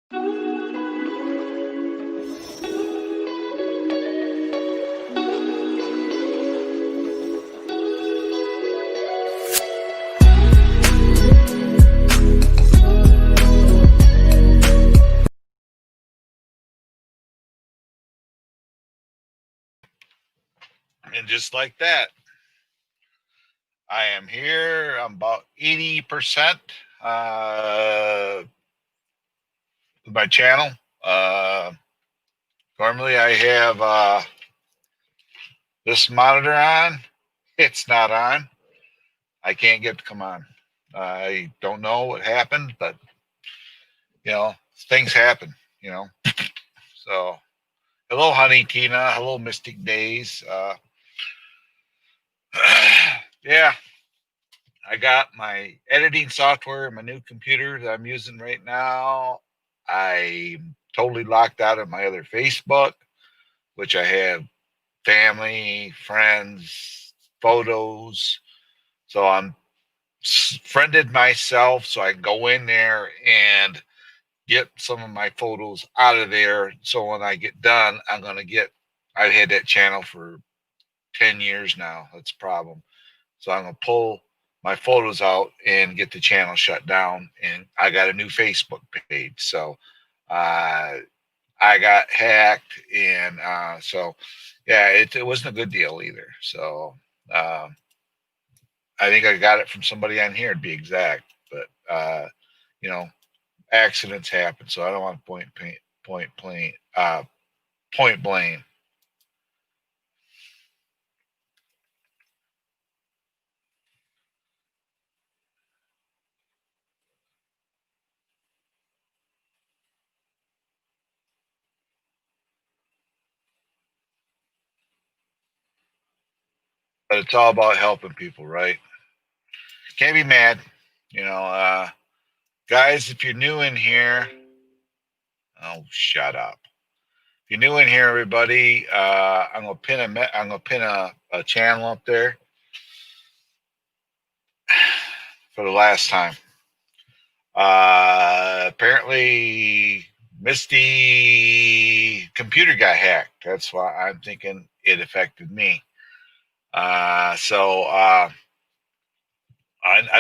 And just like that, I am here. I'm about 80% with my channel. Uh, Normally, I have this monitor on. It's not on. I can't get it to come on. I don't know what happened, but things happen. You know. So, hello, honey Tina. Hello, Mystic Days. Yeah, I got my editing software in my new computer that I'm using right now. I'm totally locked out of my other Facebook, which I have family, friends, photos. So I'm friended myself so I can go in there and get some of my photos out of there. So when I get done, I've had that channel for 10 years now. That's a problem. So I'm going to pull my photos out and get the channel shut down. And I got a new Facebook page. So uh, I got hacked. And so, yeah, it wasn't a good deal either. So I think I got it from somebody on here to be exact. But, you know, accidents happen. So I don't want to point blame. But it's all about helping people, right? Can't be mad. You know, guys, if you're new in here, oh, shut up. If you're new in here, everybody, I'm gonna pin a channel up there for the last time. Apparently, Misty computer got hacked. That's why I'm thinking it affected me. I'm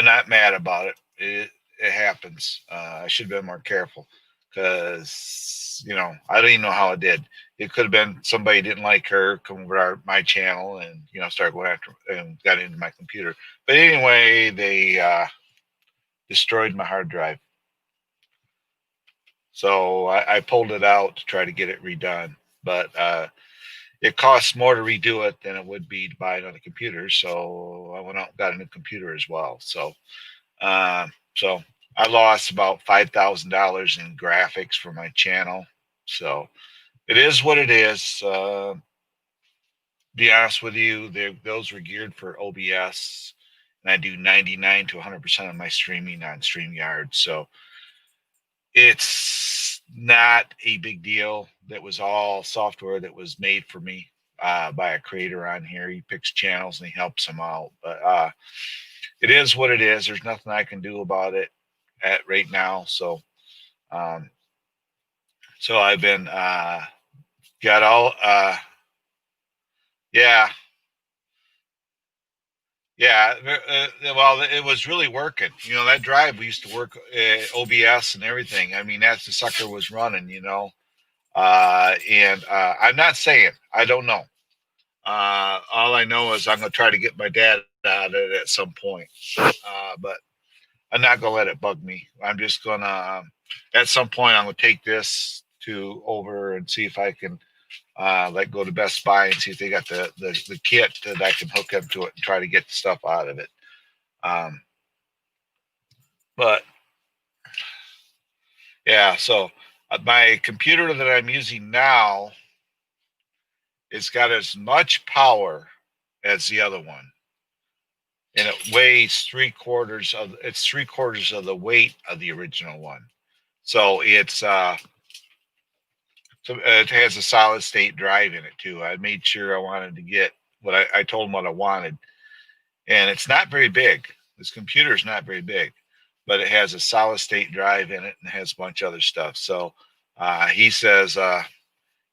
not mad about it. It happens. I should have been more careful because I don't even know how it did. It could have been somebody didn't like her, come over to my channel and start going after and got into my computer. But anyway, they destroyed my hard drive. So I pulled it out to try to get it redone, but it costs more to redo it than it would be to buy another computer. So I went out and got a new computer as well. So I lost about $5,000 in graphics for my channel. So it is what it is. Be honest with you, those were geared for OBS, and I do 99 to 100% of my streaming on StreamYard. So it's not a big deal. That was all software that was made for me by a creator on here. He picks channels and he helps them out. But it is what it is. There's nothing I can do about it at right now. So um, I've been got all yeah. Yeah, well, it was really working. That drive we used to work OBS and everything. I mean, that's the sucker was running. And I'm not saying I don't know. All I know is I'm gonna try to get my dad out of it at some point. But I'm not gonna let it bug me. I'm just gonna at some point I'm gonna take this to over and see if I can like go to Best Buy and see if they got the kit that I can hook up to it and try to get the stuff out of it. Um, but yeah, so my computer that I'm using now, it's got as much power as the other one, and it weighs three quarters of the weight of the original one. So it has a solid state drive in it too. I made sure I wanted to get what I told them what I wanted, and it's not very big. This computer is not very big, but it has a solid state drive in it and has a bunch of other stuff. So he says,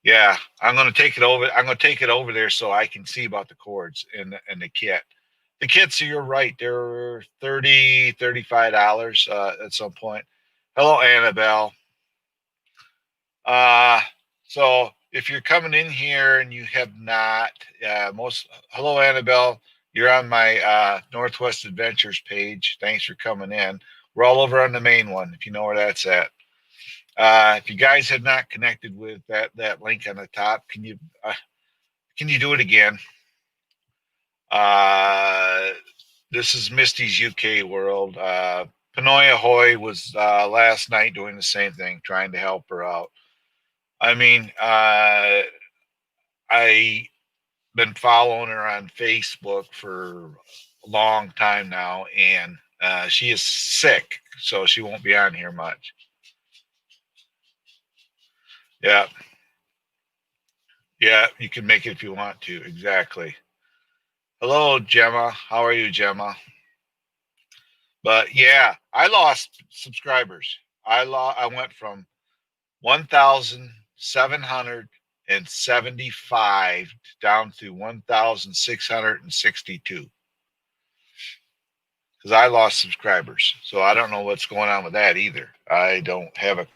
yeah, I'm going to take it over. I'm going to take it over there so I can see about the cords and the kit. The kits, you're right. They're $35 at some point. Hello, Annabelle. Uh, so if you're coming in here and you have not, hello, Annabelle. You're on my Northwest Adventures page. Thanks for coming in. We're all over on the main one, if you know where that's at. If you guys have not connected with that link on the top, can you do it again? This is Misty's UK World. Panoy Ahoy was last night doing the same thing, trying to help her out. I mean, I been following her on Facebook for a long time now, and she is sick, so she won't be on here much. Yeah. Yeah, you can make it if you want to. Exactly. Hello, Gemma. How are you, Gemma? But yeah, I lost subscribers. I went from 1,775 down to 1,662 because I lost subscribers. So I don't know what's going on with that either. I don't have a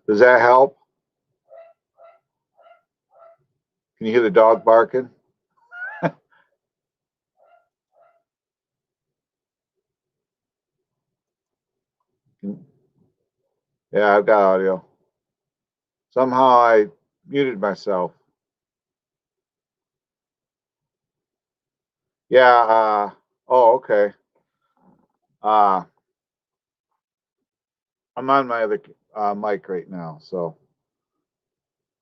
Does that help? Can you hear the dog barking? Yeah, I've got audio. Somehow I muted myself. Yeah, oh, okay. Uh, I'm on my other mic right now, so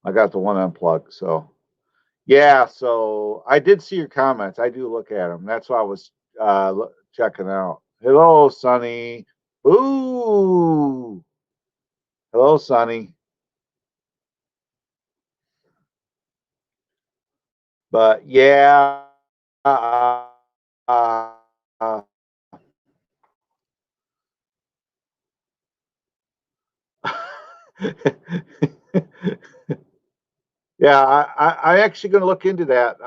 I got the one unplugged. So yeah, so I did see your comments. I do look at them. That's why I was checking out. Hello, Sonny. Ooh. Hello, Sonny. But yeah, uh, yeah, I actually going to look into that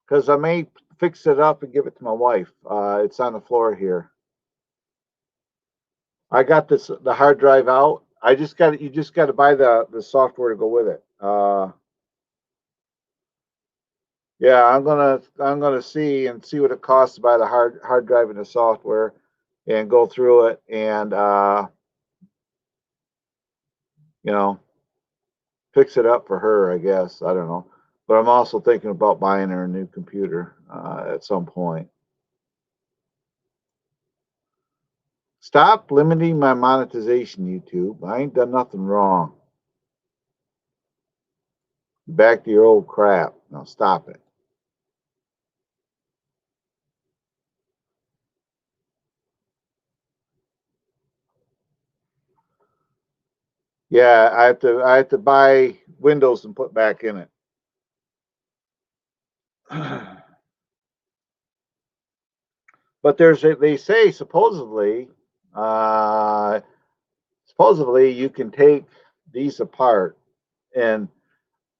because I may fix it up and give it to my wife. It's on the floor here. I got the hard drive out. I just got you just got to buy the software to go with it. Yeah, I'm gonna see what it costs to buy the hard drive and the software, and go through it and you know fix it up for her. I guess I don't know, but I'm also thinking about buying her a new computer at some point. Stop limiting my monetization, YouTube. I ain't done nothing wrong. Back to your old crap. Now stop it. Yeah, I have to buy Windows and put back in it. But they say uh, supposedly you can take these apart and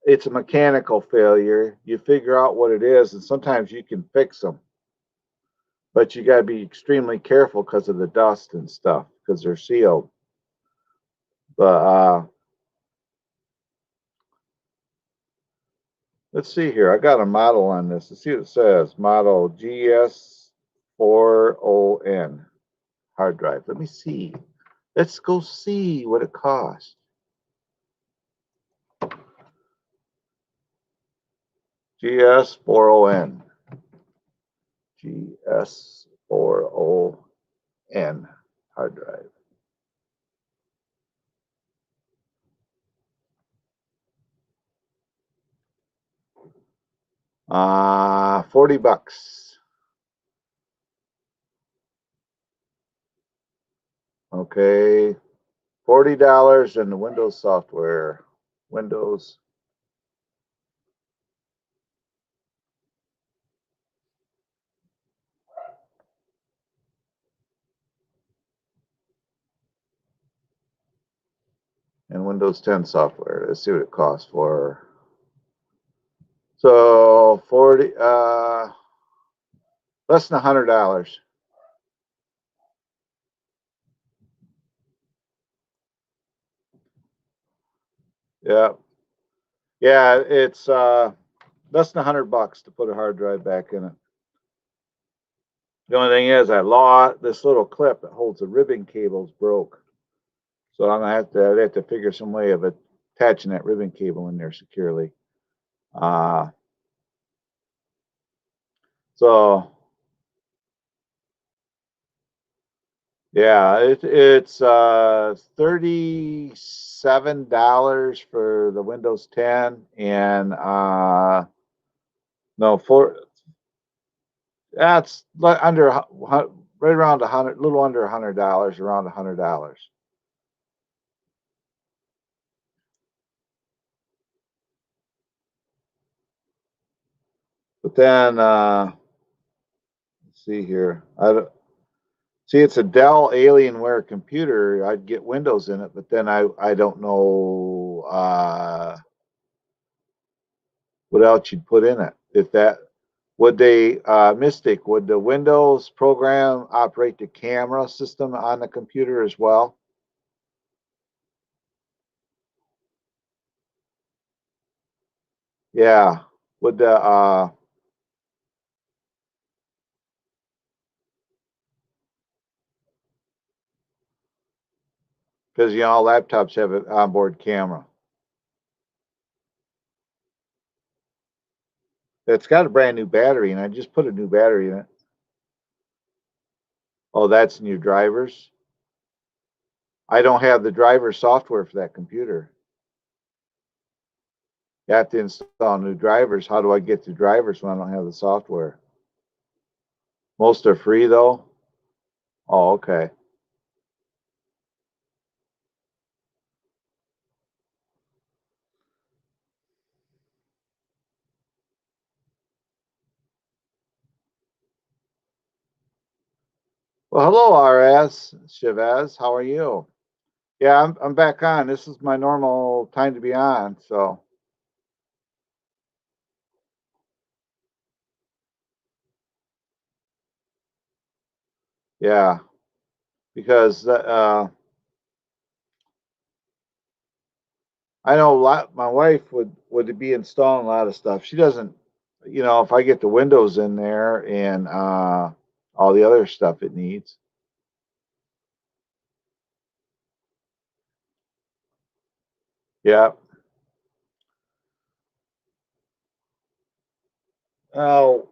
it's a mechanical failure. You figure out what it is, and sometimes you can fix them, but you got to be extremely careful because of the dust and stuff because they're sealed. But let's see here. I got a model on this. Let's see what it says. Model GS40N hard drive. Let me see. Let's go see what it costs. GS40N. GS40N hard drive. 40 bucks. Okay. $40 in the Windows software. Windows. And Windows 10 software. Let's see what it costs for. So 40 less than $100. Yeah. Yeah, it's less than $100 to put a hard drive back in it. The only thing is I lost this little clip that holds the ribbon cables broke. So I'm gonna have to figure some way of attaching that ribbon cable in there securely. Uh, so yeah, it's $37 for the Windows 10 and no for that's under right around 100, little under $100, around $100. But then let's see here. See, it's a Dell Alienware computer. I'd get Windows in it, but then I don't know what else you'd put in it. If that would they Mystic, would the Windows program operate the camera system on the computer as well? Yeah. Would the because laptops have an onboard camera. It's got a brand new battery, and I just put a new battery in it. Oh, that's in your drivers. I don't have the driver software for that computer. You have to install new drivers. How do I get the drivers when I don't have the software? Most are free though. Oh, okay. Well, hello, RS Chavez. How are you? Yeah, I'm back on. This is my normal time to be on. So yeah, because I know a lot. My wife would be installing a lot of stuff. She doesn't, if I get the windows in there and all the other stuff it needs. Yeah. Oh,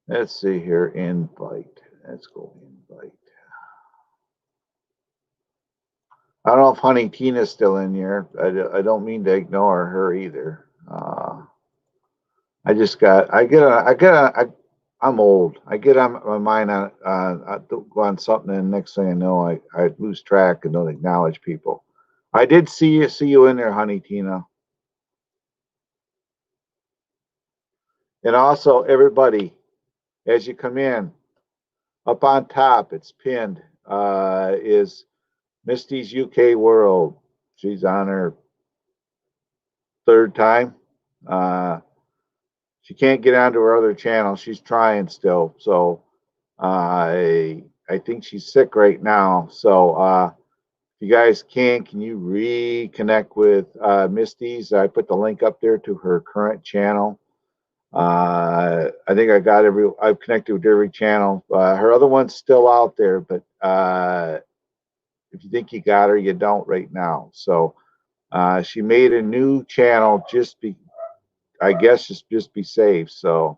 let's see here. Invite. Let's go invite. I don't know if Honey Tina's still in here. I don't mean to ignore her either. I just got, I'm old. I get on my mind I go on something, and next thing I know, I lose track and don't acknowledge people. I did see you in there, Honey Tina, and also everybody as you come in up on top, it's pinned. Is Misty's UK World? She's on her third time. Uh, she can't get onto her other channel. She's trying still, so I think she's sick right now. So if you guys can you reconnect with Misty's? I put the link up there to her current channel. I think I've connected with every channel. Her other one's still out there, but if you think you got her, you don't right now. So she made a new channel I guess just be safe. So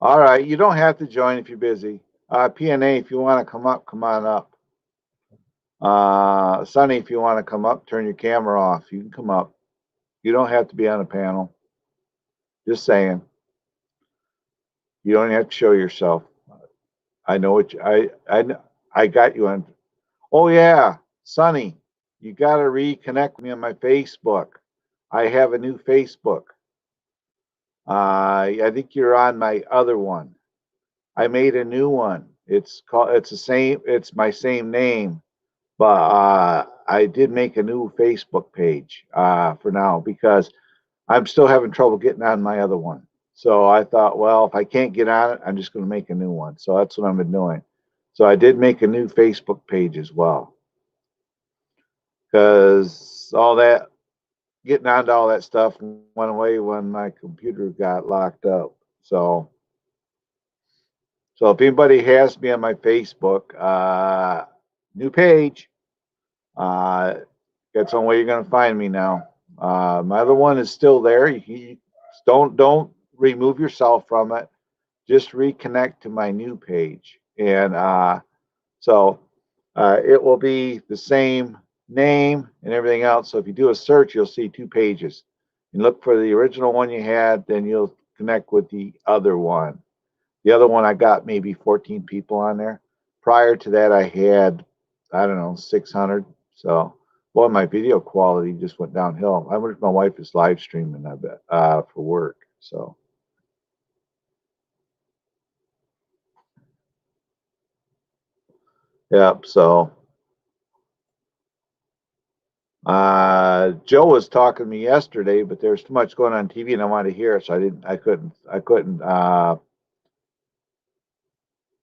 all right, you don't have to join if you're busy. PNA, if you want to come up, come on up. Sonny, if you want to come up, turn your camera off. You can come up. You don't have to be on a panel. Just saying. You don't have to show yourself. I know what I got you on. Oh yeah, Sonny, you got to reconnect with me on my Facebook. I have a new Facebook. I think you're on my other one. I made a new one. It's the same. It's my same name, but I did make a new Facebook page for now because I'm still having trouble getting on my other one. So I thought, well, if I can't get on it, I'm just going to make a new one. So that's what I've been doing. So I did make a new Facebook page as well because all that getting onto all that stuff went away when my computer got locked up. So if anybody has me on my Facebook, new page, uh, that's the only way you're going to find me now. My other one is still there. You don't remove yourself from it. Just reconnect to my new page, and so it will be the same name and everything else. So if you do a search, you'll see two pages. You look for the original one you had, then you'll connect with the other one. The other one I got maybe 14 people on there. Prior to that, I had I don't know 600. So boy, my video quality just went downhill. I wish my wife is live streaming. I bet for work. So yep. So Joe was talking to me yesterday, but there's too much going on TV, and I wanted to hear it, so I didn't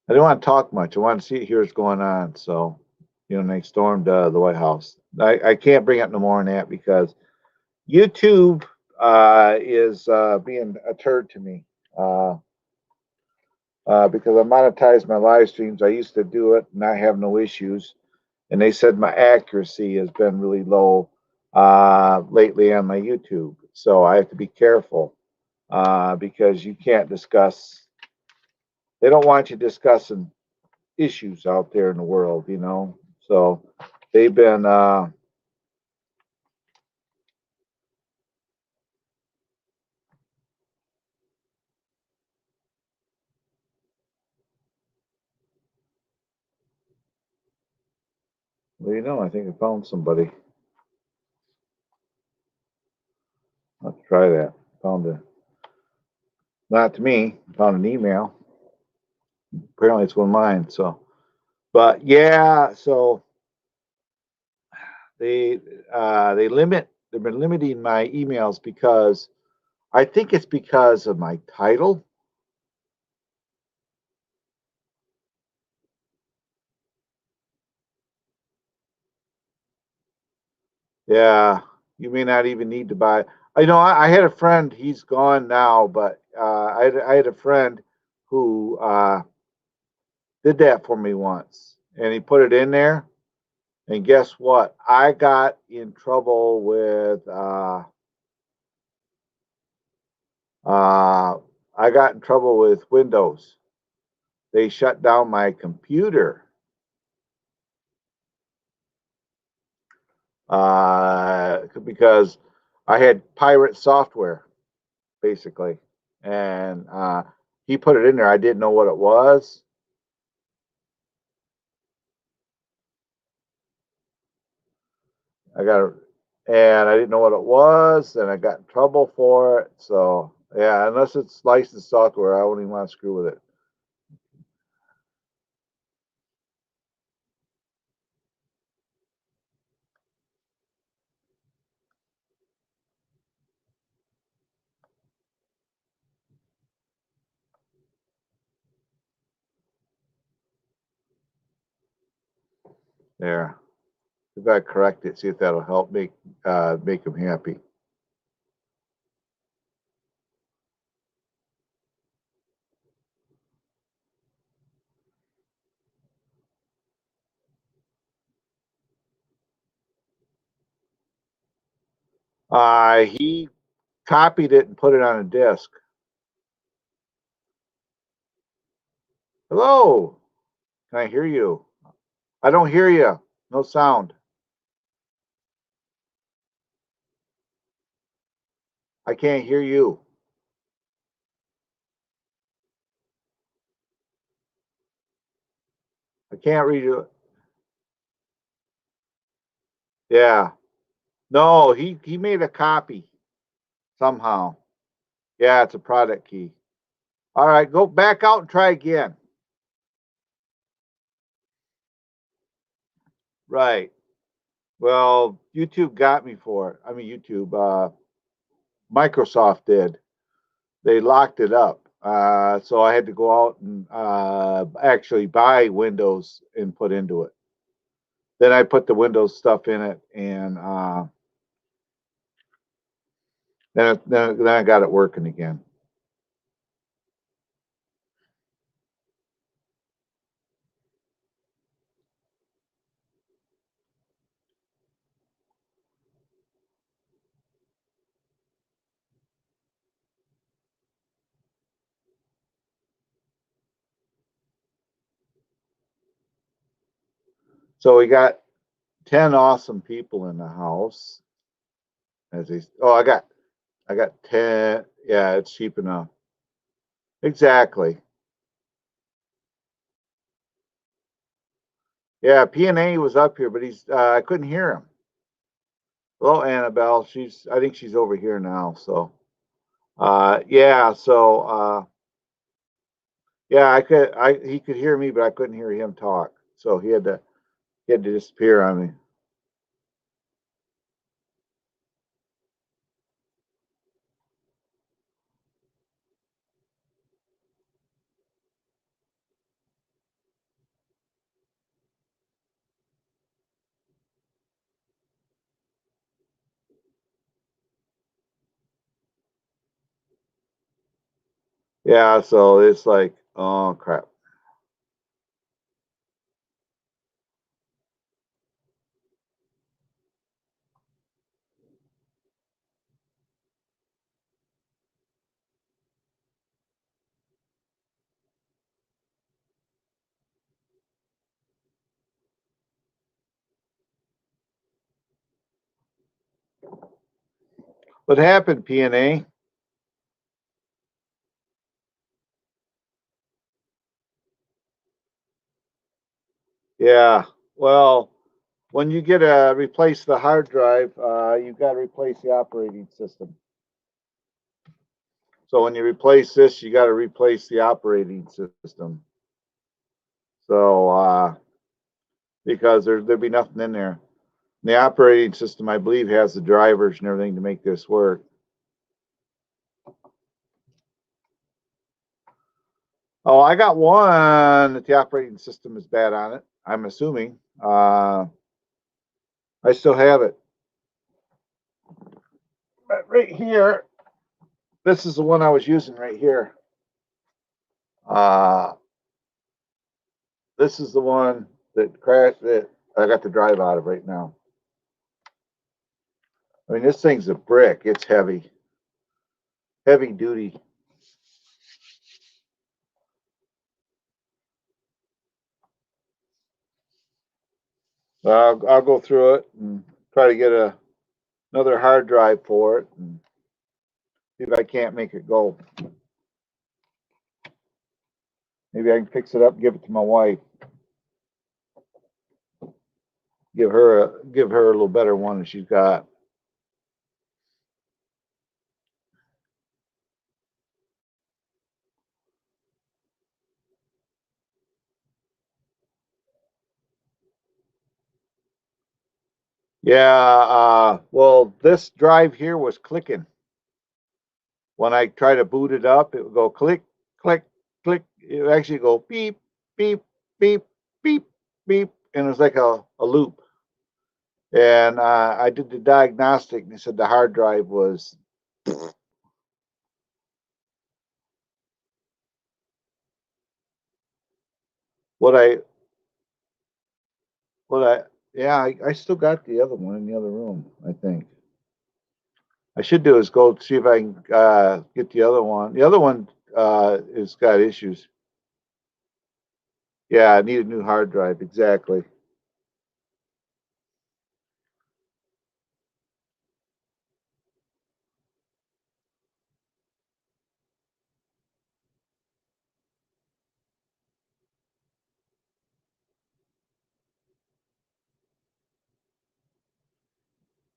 want to talk much. I wanted to hear what's going on. So, they stormed the White House. I can't bring up no more on that because YouTube is being a turd to me because I monetize my live streams. I used to do it and I have no issues. And they said my accuracy has been really low lately on my YouTube. So I have to be careful because you can't discuss, they don't want you discussing issues out there in the world. So they've been Well, you know, I think I found somebody. Let's try that. Found a, not to me, found an email. Apparently it's one of mine. So, but yeah, so they they've been limiting my emails because I think it's because of my title. Yeah, you may not even need to buy. I know I had a friend. He's gone now, but I had a friend who did that for me once, and he put it in there. And guess what? I got in trouble with uh, I got in trouble with Windows. They shut down my computer because I had pirate software, basically, and he put it in there. I didn't know what it was. I got, and I didn't know what it was, and I got in trouble for it. So yeah, unless it's licensed software, I wouldn't even want to screw with it. There, we got to correct it. See if that'll help make him happy. He copied it and put it on a disk. Hello, can I hear you? I don't hear you. No sound. I can't hear you. I can't read you. Yeah. No, he made a copy somehow. Yeah, it's a product key. All right, go back out and try again. Right. Well, YouTube got me for it. I mean, YouTube, Microsoft did. They locked it up. So I had to go out and actually buy Windows and put into it. Then I put the Windows stuff in it, and then I got it working again. So we got 10 awesome people in the house. As they, oh, I got 10. Yeah, it's cheap enough. Exactly. Yeah, PNA was up here, but I couldn't hear him. Well, Annabelle, I think she's over here now. So yeah, so yeah, he could hear me, but I couldn't hear him talk. So he had to disappear on me. Yeah, so it's like, oh crap. What happened, PNA? Yeah. Well, when you get to replace the hard drive, you've got to replace the operating system. So when you replace this, you got to replace the operating system. So because there'd be nothing in there. The operating system, I believe, has the drivers and everything to make this work. Oh, I got one that the operating system is bad on it. I'm assuming. I still have it. But right here, this is the one I was using right here. This is the one that crashed that I got the drive out of right now. I mean, this thing's a brick. It's heavy. Heavy duty. I'll go through it and try to get another hard drive for it and see if I can't make it go. Maybe I can fix it up and give it to my wife. Give her a little better one than she's got. Yeah, well, this drive here was clicking. When I try to boot it up, it would go click, click, click. It would actually go beep, beep, beep, beep, beep, and it was like a loop. And I did the diagnostic, and they said the hard drive was. What yeah, I still got the other one in the other room, I think. I should do is go see if I can get the other one. The other one has got issues. Yeah, I need a new hard drive, exactly.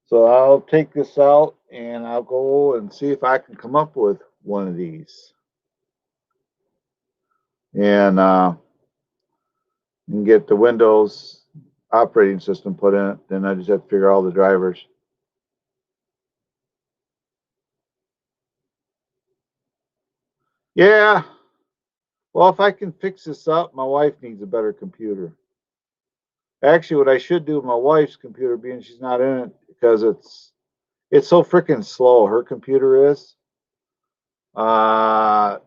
So I'll take this out and I'll go and see if I can come up with one of these. And get the Windows operating system put in it. Then I just have to figure out all the drivers. Yeah. Well, if I can fix this up, my wife needs a better computer. Actually, what I should do with my wife's computer, being she's not in it, because it's so freaking slow. Her computer is, uh,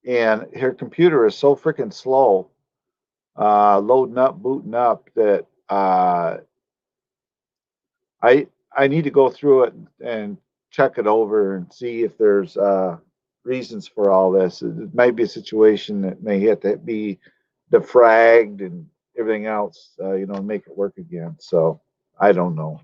and her computer is so freaking slow, loading up, booting up that I need to go through it and check it over and see if there's reasons for all this. It might be a situation that may have to be defragged and everything else, make it work again. So I don't know.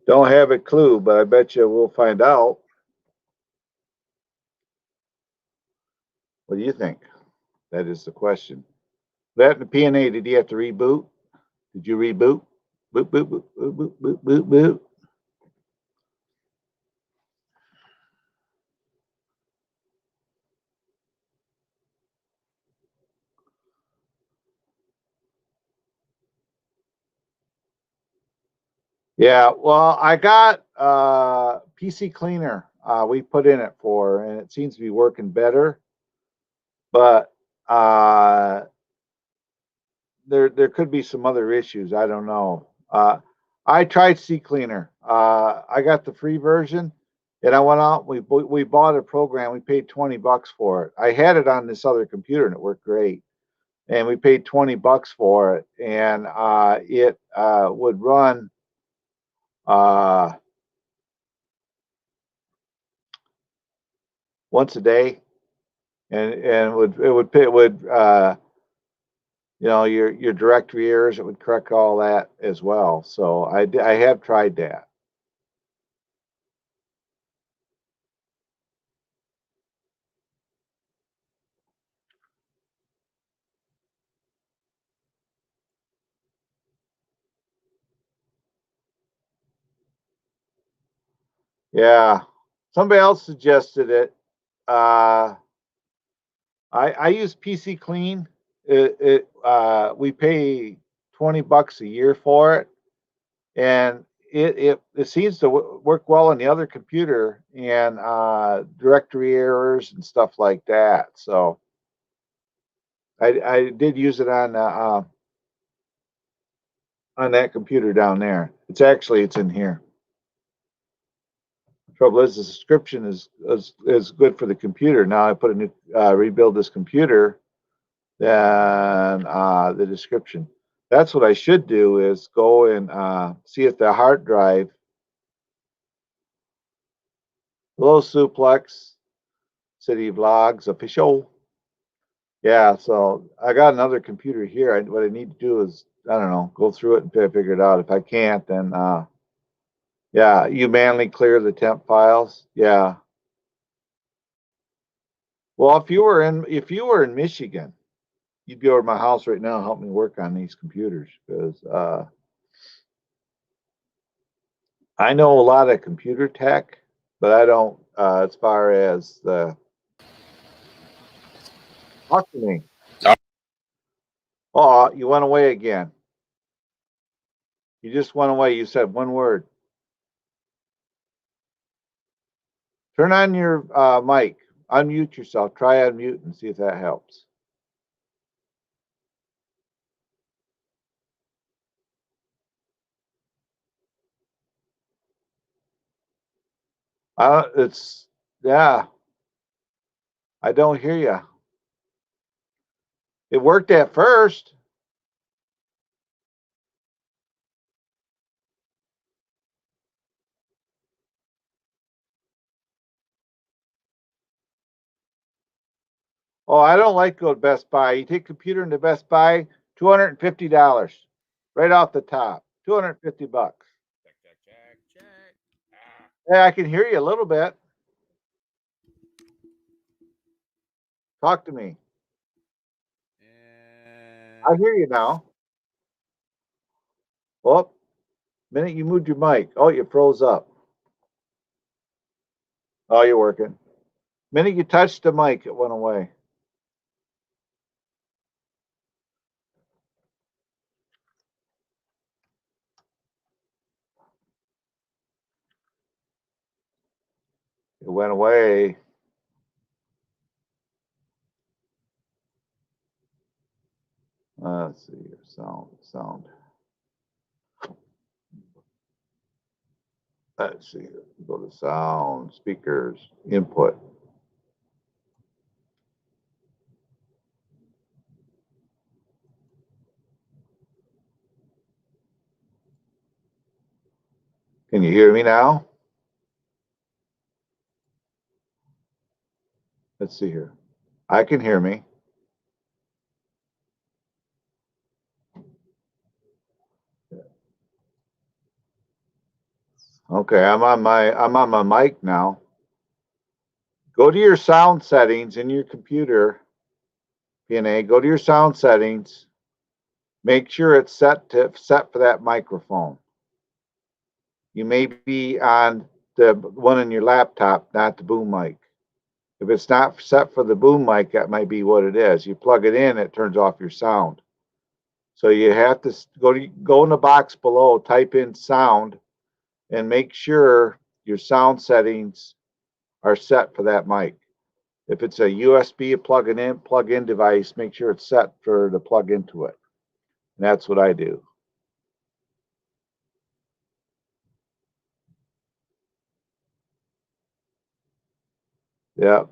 Don't have a clue, but I bet you we'll find out. What do you think? That is the question. That and the PNA, did you have to reboot? Did you reboot? Boot, boot, boot, boot, boot, boot, boot, boot. Yeah, well, I got PC Cleaner. We put in it for, and it seems to be working better. But there could be some other issues. I don't know. I tried CCleaner. I got the free version, and I went out. We bought a program. We paid $20 for it. I had it on this other computer, and it worked great. And we paid $20 for it, and it would run. Once a day, and it would your directory errors. It would correct all that as well. So I have tried that. Yeah, somebody else suggested it. I use PC Clean. We pay $20 a year for it, and it seems to work well on the other computer and directory errors and stuff like that. So I did use it on that computer down there. It's in here. Trouble is the subscription is good for the computer. Now I put a new rebuild this computer, then the description. That's what I should do is go and see if the hard drive, Low Suplex, City Vlogs official. Yeah, so I got another computer here. What I need to do is, I don't know, go through it and figure it out. If I can't, then yeah, you manually clear the temp files. Yeah. Well, if you were in Michigan, you'd be over at my house right now and help me work on these computers because I know a lot of computer tech, but I don't as far as the talk to me. Oh, you went away again. You just went away. You said one word. Turn on your mic. Unmute yourself. Try unmute and see if that helps. It's yeah. I don't hear you. It worked at first. Oh, I don't like go to Best Buy. You take computer into Best Buy, $250 right off the top. $250. Yeah, I can hear you a little bit. Talk to me. I hear you now. Oh, minute you moved your mic. Oh, you froze up. Oh, you're working. Minute you touched the mic, it went away. It went away. Let's see here. Sound. Let's see here. Go to sound, speakers, input. Can you hear me now? Let's see here. I can hear me. Okay, I'm on my mic now. Go to your sound settings in your computer, PNA. Go to your sound settings. Make sure it's set for that microphone. You may be on the one in your laptop, not the boom mic. If it's not set for the boom mic, that might be what it is. You plug it in, it turns off your sound. So you have to go in the box below, type in sound, and make sure your sound settings are set for that mic. If it's a USB plug-in device, make sure it's set for the plug into it. And that's what I do. Yeah.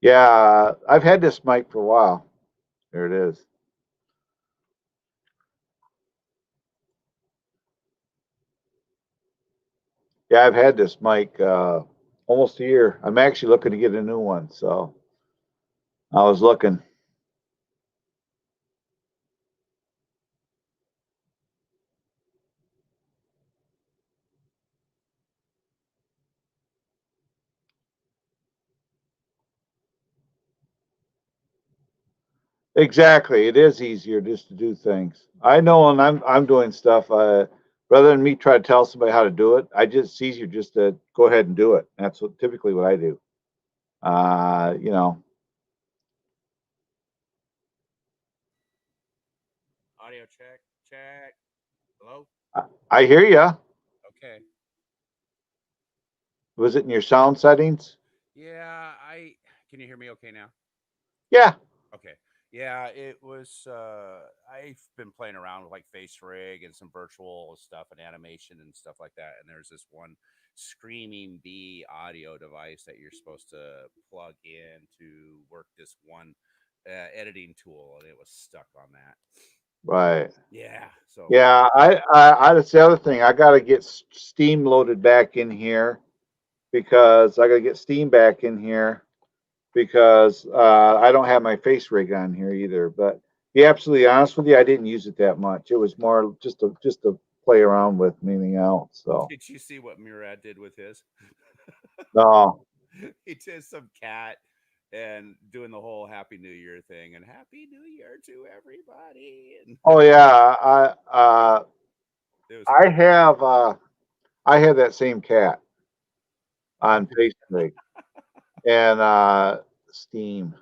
Yeah, I've had this mic for a while. There it is. Yeah, I've had this mic almost a year. I'm actually looking to get a new one, so I was looking. Exactly. It is easier just to do things. I know when I'm doing stuff, rather than me try to tell somebody how to do it, it's easier just to go ahead and do it. That's what typically what I do. You know, Audio check, check. Hello? I hear you. Okay. Was it in your sound settings? Yeah, I can you hear me okay now? Yeah. Okay. Yeah, it was I've been playing around with like Face Rig and some virtual stuff and animation and stuff like that. And there's this one Screaming Bee audio device that you're supposed to plug in to work this one editing tool, and it was stuck on that. Right. Yeah. So Yeah. That's the other thing. I got to get Steam loaded back in here because I got to get Steam back in here because I don't have my face rig on here either. But to be absolutely honest with you, I didn't use it that much. It was more just to play around with anything else. So did you see what Murad did with his? no. He did some cat and doing the whole Happy New Year thing and Happy New Year to everybody. And Oh yeah, it was I cool. have I have that same cat on face rig and Steam.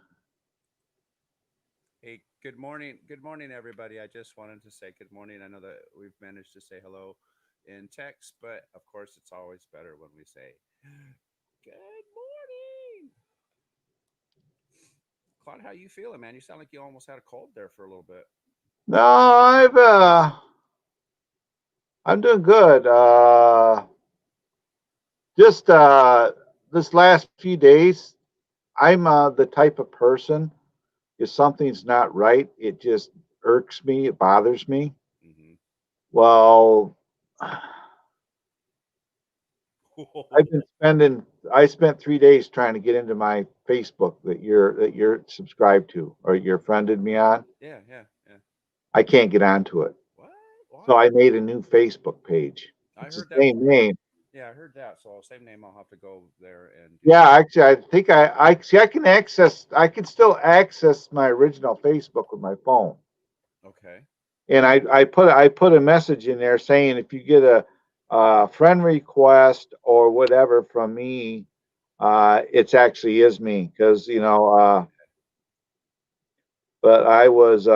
Hey, good morning. Good morning, everybody. I just wanted to say good morning. I know that we've managed to say hello in text, but of course, it's always better when we say good morning. Claude, how you feeling, man? You sound like you almost had a cold there for a little bit. No, I'm doing good. Just this last few days, I'm the type of person, if something's not right, it just irks me, it bothers me. Mm-hmm. Well, I spent 3 days trying to get into my Facebook that you're subscribed to or you're friended me on. Yeah, yeah, yeah. I can't get onto it. What? So Why? I made a new Facebook page. I It's the heard that same before. name. Yeah, I heard that. So same name. I'll have to go there and do Yeah, that. actually, I think I see. I can still access my original Facebook with my phone. Okay. And I put a message in there saying if you get a friend request or whatever from me, it's actually is me because but I was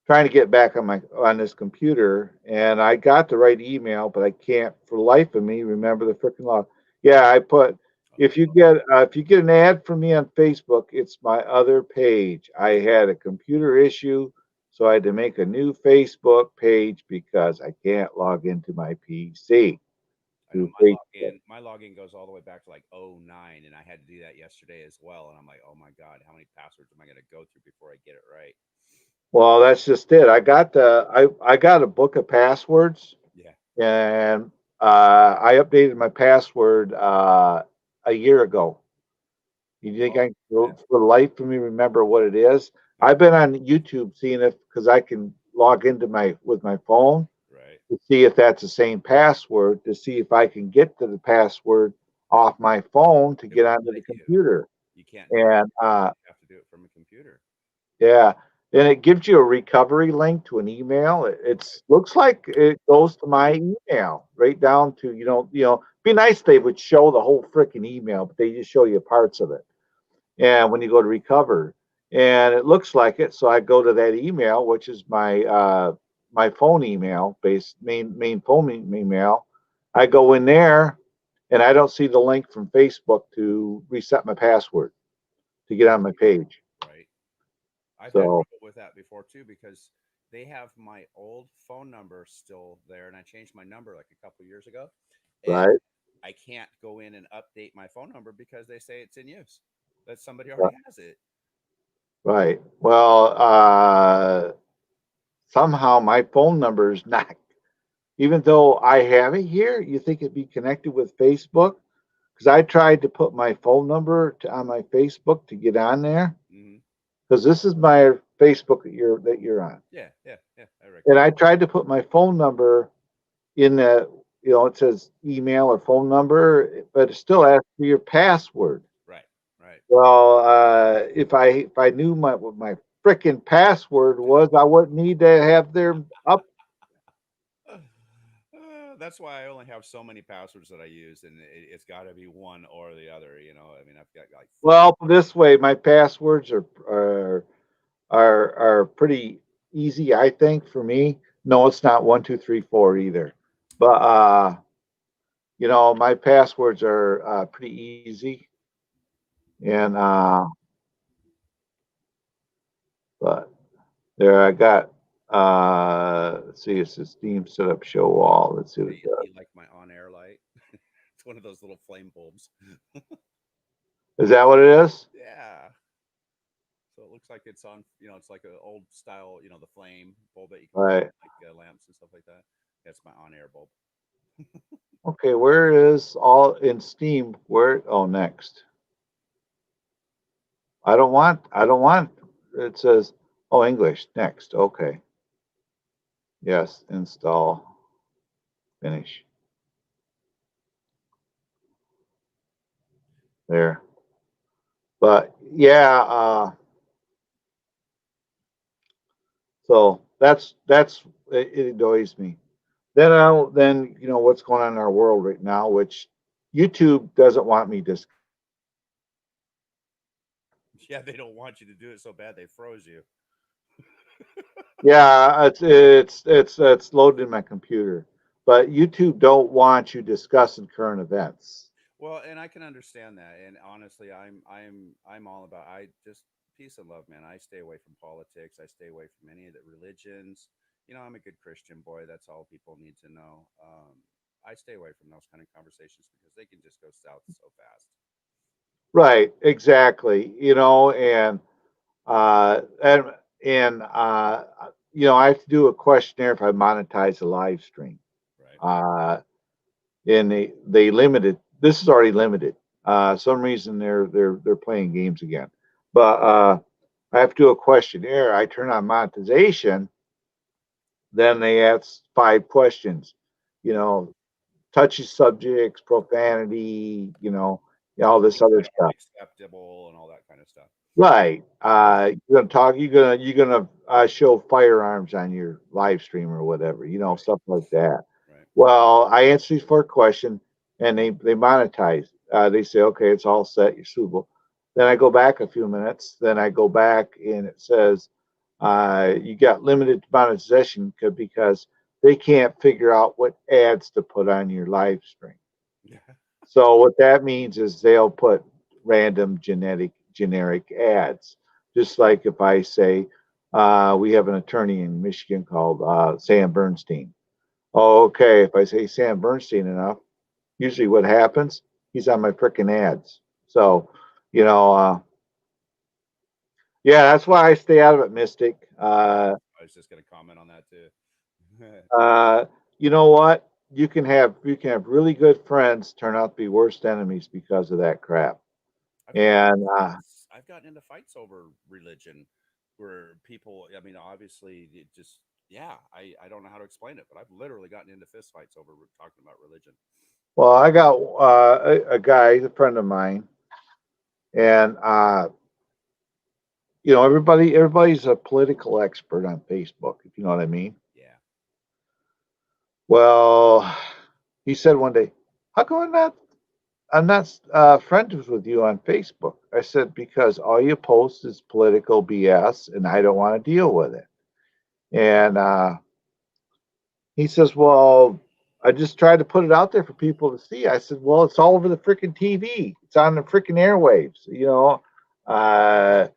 trying to get back on this computer and I got the right email, but I can't for the life of me remember the freaking log. Yeah, I put if you get an ad from me on Facebook, it's my other page. I had a computer issue, so I had to make a new Facebook page because I can't log into my PC I know through Facebook. my login goes all the way back to like '09, and I had to do that yesterday as well. And I'm like, oh my god, how many passwords am I going to go through before I get it right? Well, that's just it. I got a book of passwords Yeah. and I updated my password a year ago. You think Oh, I yeah. for the life of me remember what it is? Yeah. I've been on YouTube seeing if because I can log into my with my phone Right. to see if that's the same password to see if I can get to the password off my phone to It get won't onto the let you. computer. You can't do it. And You have to do it from a computer. yeah, then it gives you a recovery link to an email. It's looks like it Oh, goes to my email right down to be nice if they would show the whole freaking email, but they just show you parts of it. And when you go to recover, and it looks like it, so I go to that email, which is my phone email, main phone email. I go in there, and I don't see the link from Facebook to reset my password to get on my page. right. I've had So trouble with that before too because they have my old phone number still there, and I changed my number like a couple years ago, and right. I can't go in and update my phone number because they say it's in use. That somebody already has it. Right. Well, somehow my phone number is not, even though I have it here, you think it'd be connected with Facebook? Because I tried to put my phone number on my Facebook to get on there. Hmm. Because this is my Facebook that you're on. Yeah, yeah, yeah. I And recognize. I tried to put my phone number in it says email or phone number, but it still asks for your password. Right, right. Well, if I knew what my frickin' password was, I wouldn't need to have their up. That's why I only have so many passwords that I use, and it's got to be one or the other. I mean, I've got like Well, this way, my passwords are pretty easy, I think, for me. No, it's not 1, 2, 3, 4 either. But my passwords are pretty easy. And but there I got let's see, it's a Steam setup show all. Let's see what it does. you like my on-air light. It's one of those little flame bulbs. Is that what it is? Yeah. So it looks like it's on. It's like an old style. The flame bulb that you can All put on right. like lamps and stuff like that. That's my on-air bulb. Okay, where is all in Steam? Where oh next. I don't want it says oh English next. Okay. Yes, install. Finish. There. But yeah, so that's it annoys me. Then what's going on in our world right now, which YouTube doesn't want me to. Yeah, they don't want you to do it so bad they froze you. Yeah, it's loaded in my computer, but YouTube don't want you discussing current events. Well, and I can understand that. And honestly, I'm all about I just peace and love, man. I stay away from politics. I stay away from any of the religions. I'm a good Christian boy. That's all people need to know. I stay away from those kind of conversations because they can just go south so fast. Right, exactly. And and I have to do a questionnaire if I monetize a live stream. Right. Uh, and they limited. This is already limited. Some reason they're playing games again. But I have to do a questionnaire. I turn on monetization. Then they ask 5 questions. You know, touchy subjects, profanity. All Oh, this things other that aren't stuff. acceptable and all that kind of stuff. Right. Yeah. You're gonna talk. You're gonna show firearms on your live stream or whatever. Right. Stuff like that. Right. Well, I answer these 4 questions, and they monetize. They say, okay, it's all set. You're suitable. Then I go back a few minutes. Then I go back, and it says you got limited monetization because they can't figure out what ads to put on your live stream. Yeah. So what that means is they'll put random generic ads. Just like if I say we have an attorney in Michigan called Sam Bernstein. Oh, okay. If I say Sam Bernstein enough, usually what happens, he's on my freaking ads. So, you know, uh, yeah, that's why I stay out of it, Mystic. I was just going to comment on that too. Uh, you know what? You can have really good friends turn out to be worst enemies because of that crap. I've gotten into And fights. I've gotten into fights over religion, where people. I mean, obviously, it just yeah. I don't know how to explain it, but I've literally gotten into fist fights over talking about religion. well, I got a guy, a friend of mine, and everybody's a political expert on Facebook, if you know what I mean. Yeah. Well, he said one day, "How come I'm not friends with you on Facebook?" I said, "Because all you post is political BS, and I don't want to deal with it." And he says, "Well, I just tried to put it out there for people to see." I said, "Well, it's all over the freaking TV. It's on the freaking airwaves. Uh,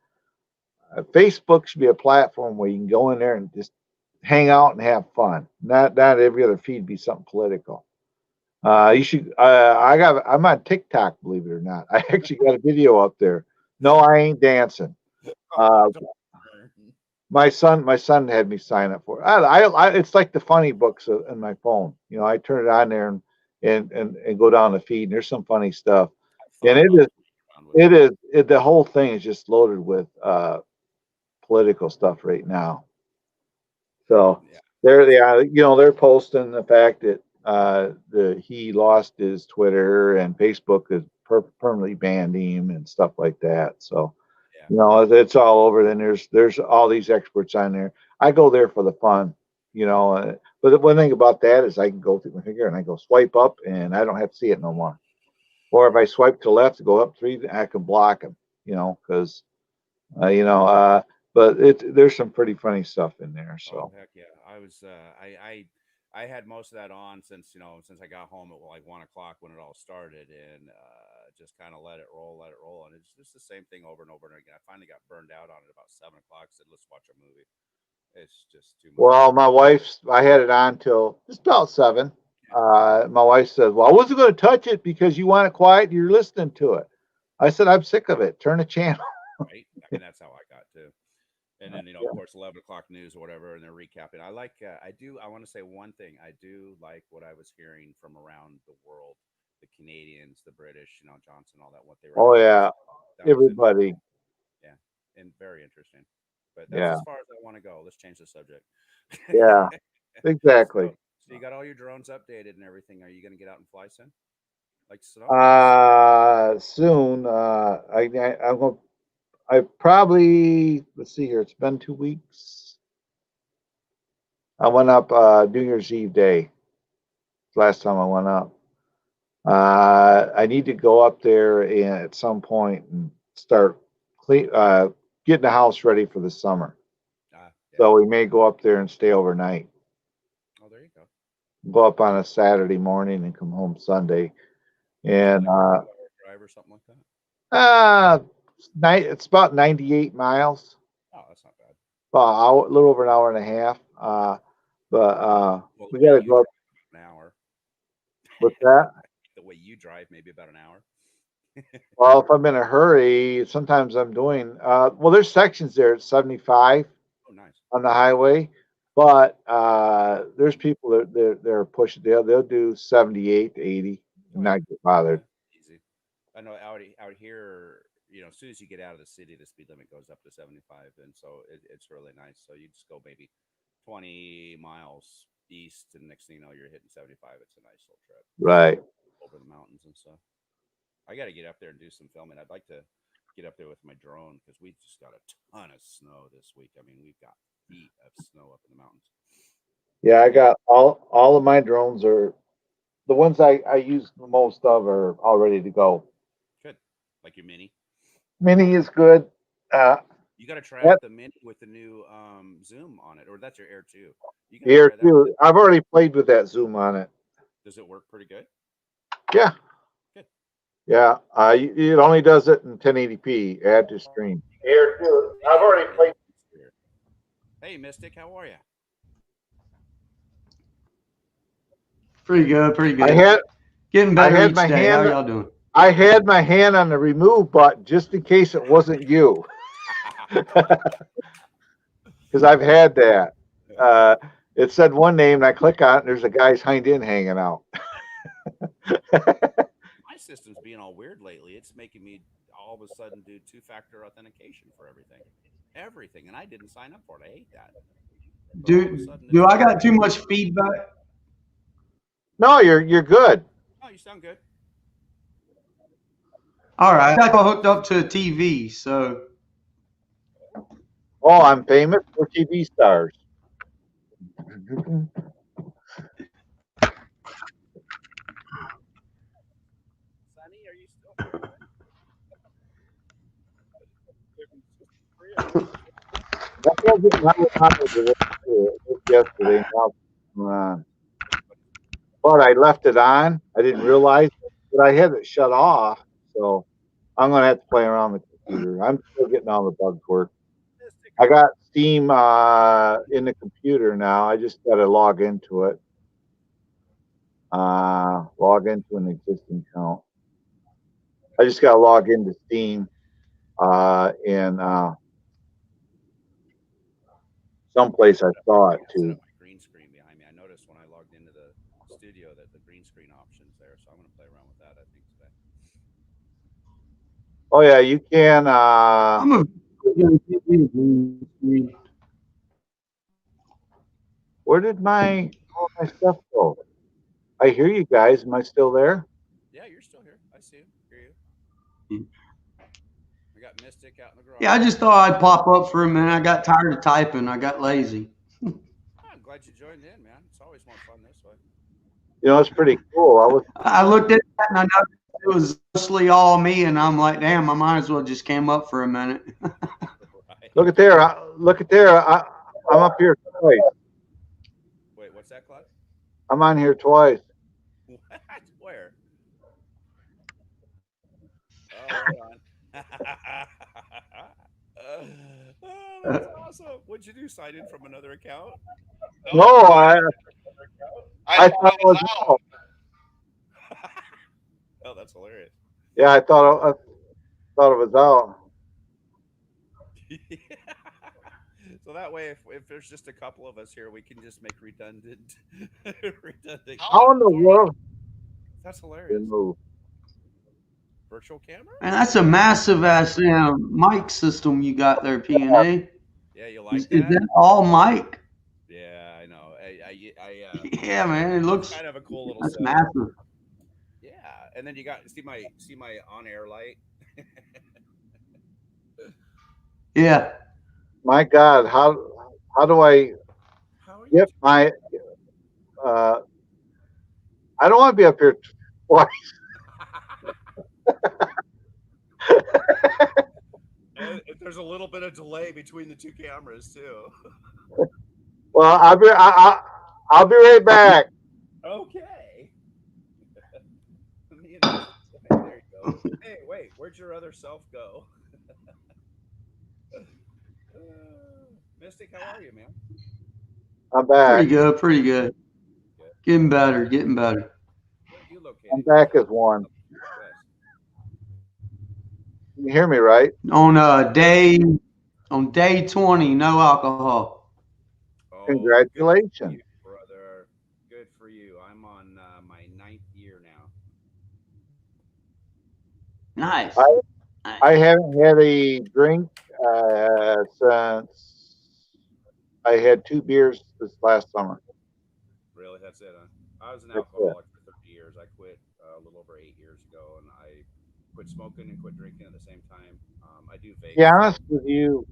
Facebook should be a platform where you can go in there and just hang out and have fun. Not every other feed be something political. You should. I'm on TikTok, believe it or not. I actually got a video up there. No, I ain't dancing. Uh, my son had me sign up for it. It's like the funny books in my phone. I turn it on there and go down the feed. And there's some funny stuff, I and thought it about is around with it it. is the whole thing is just loaded with political stuff right now. So Yeah. they're posting the fact that he lost his Twitter and Facebook is permanently banned him and stuff like that. So, Yeah. you know, it's all over. Then there's all these experts on there. I go there for the fun, you know. But the one thing about that is I can go through my finger and I go swipe up, and I don't have to see it no more. Or if I swipe to left to go up 3, I can block them, you know, because you know. But there's some pretty funny stuff in there. Oh So heck yeah! I was I had most of that on since since I got home at like 1 o'clock when it all started, and just kind of let it roll, and it's just the same thing over and over and again. I finally got burned out on it about 7 o'clock. Said let's watch a movie. It's just too much. well, I had it on till just about 7. My wife said, "Well, I wasn't going to touch it because you want it quiet. You're listening to it." I said, "I'm sick of it. Turn the channel." Right, and that's how I got too. And then of course 11 o'clock news or whatever, and they're recapping. I like I want to say one thing. I do like what I was hearing from around the world, the Canadians, the British, Johnson, all that, what they were Oh having to yeah, say. That was interesting. everybody. Yeah, and very interesting. But that's Yeah, as far as I want to go. Let's change the subject. yeah, exactly. So you got all your drones updated and everything. Are you going to get out and fly soon? Like snow? Like this? Soon. I'm going. I probably let's see here. It's been 2 weeks. I went up New Year's Eve day. Last time I went up. I need to go up there and at some point and start getting the house ready for the summer. Yeah. So we may go up there and stay overnight. Oh, there you go. Go up on a Saturday morning and come home Sunday. Is it And like a 2 hour drive or something like that? it's about 98 miles, Oh, that's not bad. about hour, a little over an hour and a half. But Well, we the way got to you go up drive, about an hour. with that. The way you drive, maybe about an hour. Well, if I'm in a hurry, sometimes I'm doing, well, there's sections there at 75 Oh, nice. on the highway, but there's people that they're pushing, they'll do 78 to 80 Oh and yeah, not get bothered. easy. I know out here, as soon as you get out of the city, the speed limit goes up to 75, and so it's really nice. So you just go maybe 20 miles east, and next thing you know, you're hitting 75. It's a nice little trip Right. over the mountains and stuff. I got to get up there and do some filming. I'd like to get up there with my drone because we just got a ton of snow this week. I mean, we've got feet of snow up in the mountains. Yeah, I got all of my drones are the ones I use the most of are all ready to go. Good, like your mini. Mini is good. Uh, You got to try that out the mini with the new zoom on it, or that's your Air 2. You got to Air try that. 2, I've already played with that zoom on it. Does it work pretty good? Yeah. Good. Yeah. It only does it in 1080p. Add to stream. Air 2. I've already played. Hey, Mystic, how are you? Pretty good, pretty good. I Getting better had each my day. How hand. y'all doing? I had my hand on the remove button just in case it wasn't you, because I've had that. It said one name, and I click on it, and there's a guy's hind end hanging out. My system's being all weird lately. It's making me all of a sudden do two-factor authentication for everything. Everything. And I didn't sign up for it. I hate that. But all of a sudden Do it's I got too much feedback? No, you're good. Oh, you sound good. All right, I got hooked up to a TV, so Oh, I'm famous for TV stars. Sonny, are you still here? That wasn't how I was yesterday. Now it's on. But I left it on. I didn't realize, but I had it shut off. So I'm gonna have to play around the computer. I'm still getting all the bugs work. I got Steam in the computer now. I just got to log into it. Log into an existing account. I just got to log into Steam in someplace I saw it Set too. up my green screen behind me. I noticed when I logged into the studio that the green screen option's there, so I'm going to play around with that, I think, today. Oh yeah, you can. I'm a Where did all my stuff go? I hear you guys. Am I still there? Yeah, you're still here. I see you. Hear you. We got Mystic out in the garage. Yeah, I just thought I'd pop up for a minute. I got tired of typing. I got lazy. I'm glad you joined in, man. It's always more fun this way. You know, it's pretty cool. I looked at that and I noticed it was mostly all me, and I'm like, damn, I might as well just came up for a minute. Right. Look at there. Look at there. I'm up here twice. Wait, what's that, Claude? I'm on here twice. What? Where? Oh, right on. Oh, that's awesome. What'd you do? Sign in from another account? No, I thought it was out. Oh, that's hilarious. Yeah, I thought it was out. So that way, if there's just a couple of us here, we can just make redundant. How in the world? That's hilarious. Move. Virtual camera? And that's a massive ass mic system you got there, PNA. Yeah, you like Is that? that all mic? Yeah, I know. Yeah, man, it looks kind of a cool little that's setup. massive. Yeah, and then you got see my on-air light. Yeah. My God, how do I How are you? get my? I don't want to be up here twice. And there's a little bit of delay between the two cameras too. Well, I'll be right back. Okay. There you go. Hey, wait, where'd your other self go? Mystic, how are you, man? I'm back. Pretty good. Getting better. Where are you located? I'm back as one. Can you hear me right? On day 20, no alcohol. Oh, Congratulations. good for you, brother. Good for you. I'm on my 9th year now. Nice. I haven't had a drink since I had 2 beers this last summer. Really, that's it, huh? I was an That's it. alcoholic for 30 years. I quit a little over 8 years ago, and I quit smoking and quit drinking at the same time. I do vape. To be honest with you,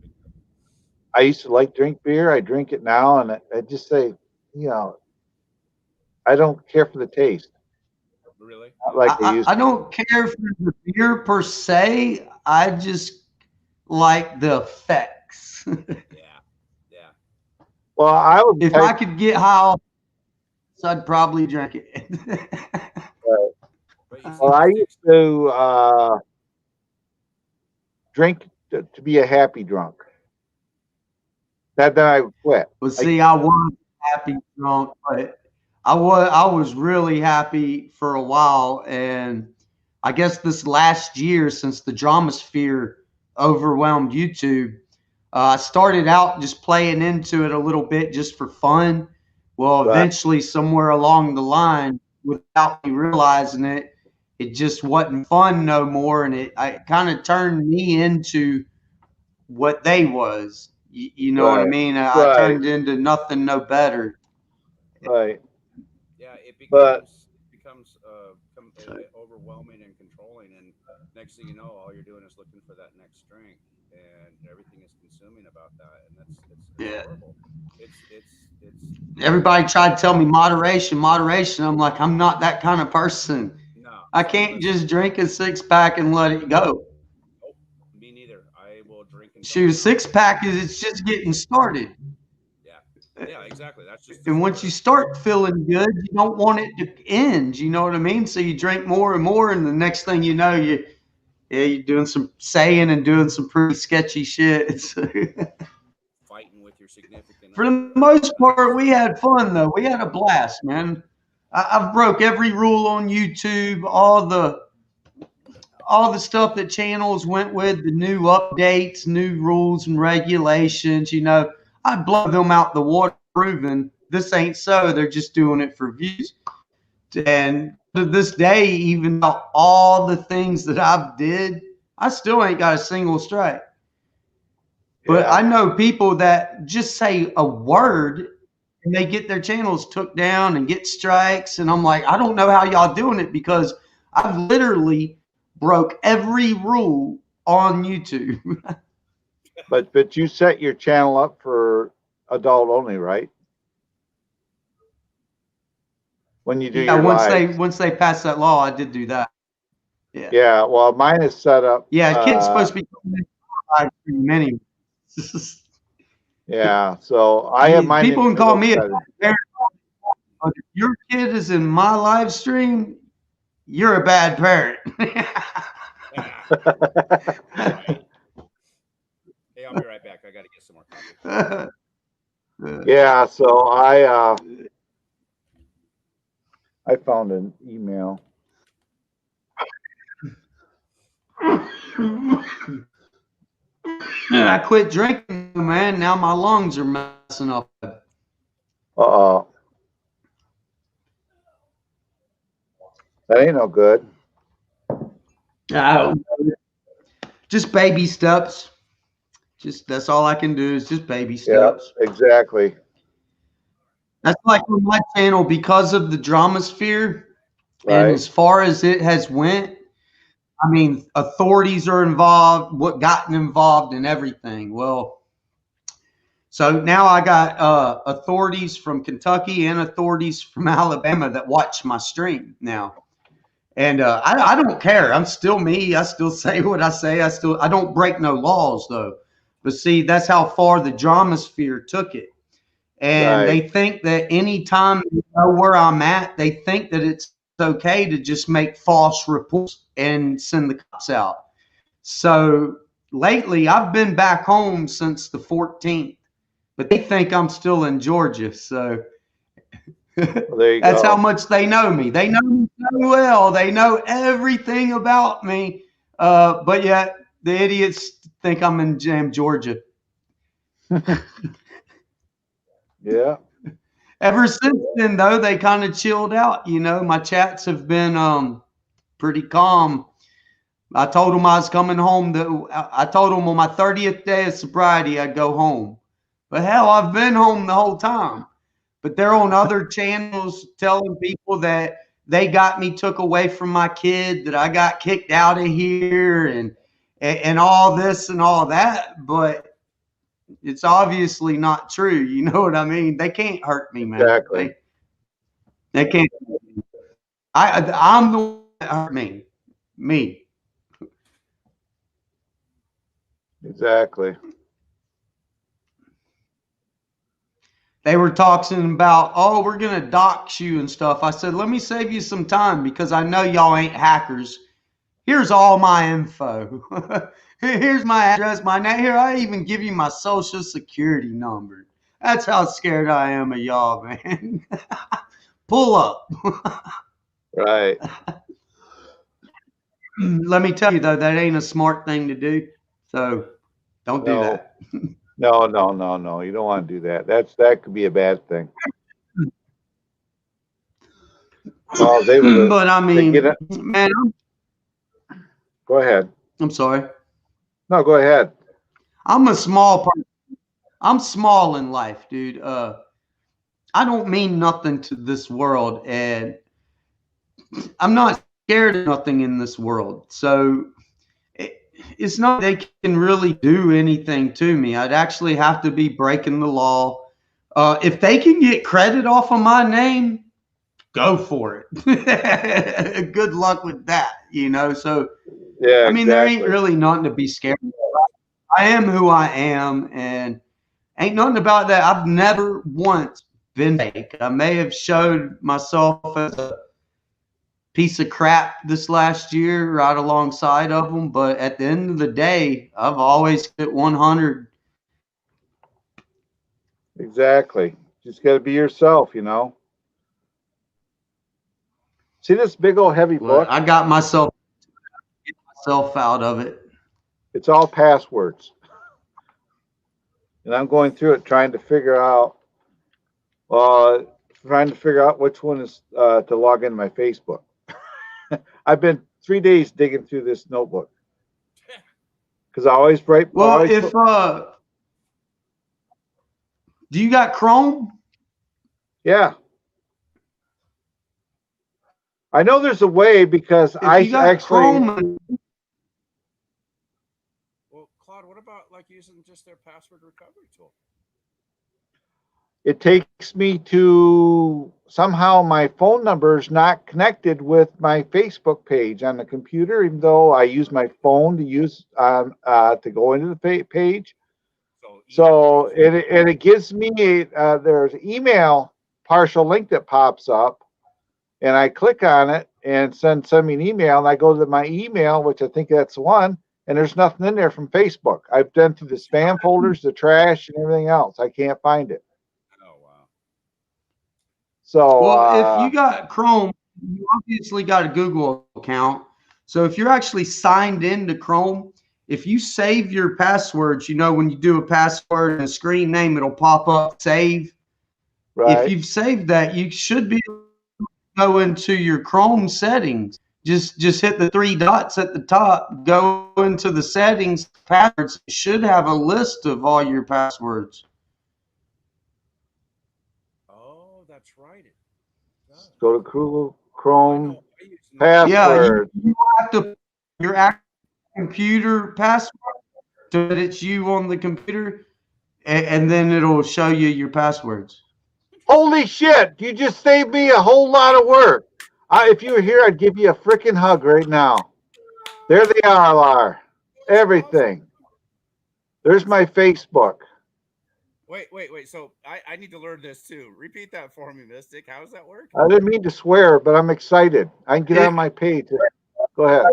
I used to like drink beer. I drink it now, and I just say, you know, I don't care for the taste. Really? Not like I used I to. don't care for the beer per se. I just like the effects. Yeah. Well, I was If I could get high, I'd probably drink it. But you well, I used to drink to be a happy drunk. Then I quit. Well, see, I was happy drunk, but I was really happy for a while, and I guess this last year, since the Dramasphere overwhelmed YouTube, I started out just playing into it a little bit just for fun. Well, Right. eventually, somewhere along the line, without me realizing it, it just wasn't fun no more, and it kind of turned me into what they was. You know what I Right. mean? I Right. turned into nothing no better. Right. Yeah, it But- becomes overwhelming and controlling, and next thing you know, all you're doing is looking for that next drink, and everything is consuming about that, and it's Yeah. horrible. It's Everybody tried to tell me moderation. I'm like, I'm not that kind of person. no. I can't just drink a 6-pack and let it go. Nope, me neither. I will drink and Shoot, a 6-pack it's just getting started. Yeah, exactly. That's just. And once you start feeling good, you don't want it to end. You know what I mean? So you drink more and more, and the next thing you know, you're doing some saying and doing some pretty sketchy shit. Fighting with your significant. For the most part, we had fun though. We had a blast, man. I've broke every rule on YouTube, all the stuff that channels went with, the new updates, new rules and regulations. You know, I'd blow them out the water, proving this ain't so. They're just doing it for views. And to this day, even though all the things that I've did, I still ain't got a single strike. But Yeah. I know people that just say a word and they get their channels took down and get strikes. And I'm like, I don't know how y'all doing it, because I've literally broke every rule on YouTube. But you set your channel up for adult only, right? When you do Yeah, your lives. once they passed that law, I did do that. Yeah. Yeah, well, mine is set up. Yeah, kids supposed to be live stream anyway. Yeah, so I have mine. People can call me a set. bad parent, but if your kid is in my live stream, you're a bad parent. Right. Hey, I'll be right back. I got to get some more coffee. Yeah, so I found an email. I quit drinking, man. Now my lungs are messing up. Uh-oh. That ain't no good. Just baby steps. Just that's all I can do is just baby steps. Yeah, exactly. That's like on my channel because of the drama sphere, and Right. as far as it has went, I mean, authorities are involved, what gotten involved in everything. Well, so now I got authorities from Kentucky and authorities from Alabama that watch my stream now. And I don't care. I'm still me. I still say what I say. I don't break no laws though. But see, that's how far the drama sphere took it. And Right. they think that anytime they know where I'm at, they think that it's okay to just make false reports and send the cops out. So lately, I've been back home since the 14th, but they think I'm still in Georgia. So Well, there you that's go. how much they know me. They know me so well. They know everything about me. But yet the idiots think I'm in Georgia. Yeah. Ever since then, though, they kind of chilled out. You know, my chats have been pretty calm. I told them I was coming home. I told them on my 30th day of sobriety, I'd go home. But hell, I've been home the whole time. But they're on other channels telling people that they got me took away from my kid, that I got kicked out of here and all this and all that. But it's obviously not true. You know what I mean? They can't hurt me, man. Exactly. They can't. I'm the one that hurt me. Me. Exactly. They were talking about, oh, we're going to dox you and stuff. I said, let me save you some time because I know y'all ain't hackers. Here's all my info. Here's my address, my name. Here, I even give you my social security number. That's how scared I am of y'all, man. Pull up. Right. Let me tell you, though, that ain't a smart thing to do. So don't do No. that. No. You don't want to do that. That could be a bad thing. Well, they were. But I mean, get it. man, Go ahead. I'm sorry. No, go ahead. I'm a small person. I'm small in life, dude. I don't mean nothing to this world, and I'm not scared of nothing in this world. So it's not they can really do anything to me. I'd actually have to be breaking the law. If they can get credit off of my name, go for it. Good luck with that, you know. So Yeah. I mean, there ain't exactly. really nothing to be scared of. I am who I am, and ain't nothing about that. I've never once been fake. I may have showed myself as a piece of crap this last year right alongside of them, but at the end of the day, I've always hit 100. Exactly. Just got to be yourself, you know. See this big old heavy book? I got myself out of it. It's all passwords. And I'm going through it trying to figure out which one is to log into my Facebook. I've been 3 days digging through this notebook. Because I always write. Well, do you got Chrome? Yeah. I know there's a way because If I you got actually. Chrome, Well, Claude, what about like using just their password recovery tool? It takes me to somehow my phone number is not connected with my Facebook page on the computer, even though I use my phone to use to go into the page. So it gives me there's email partial link that pops up, and I click on it and send me an email, and I go to my email, which I think that's the one, and there's nothing in there from Facebook. I've done through the spam folders, the trash, and everything else. I can't find it. Oh wow. So well, if you got Chrome, you obviously got a Google account. So if you're actually signed into Chrome, if you save your passwords, when you do a password and a screen name, it'll pop up save. right. If you've saved that, you should be able to go into your Chrome settings. Just hit the three dots at the top, go into the settings, passwords. It should have a list of all your passwords. Oh, that's right. It does. Go to Google Chrome Yeah, password. you have to put your actual computer password so that it's you on the computer, and then it'll show you your passwords. Holy shit! You just saved me a whole lot of work. If you were here, I'd give you a freaking hug right now. There they are, Lar. Everything. There's my Facebook. Wait. So I need to learn this too. Repeat that for me, Mystic. How does that work? I didn't mean to swear, but I'm excited. I can get on my page. Go ahead.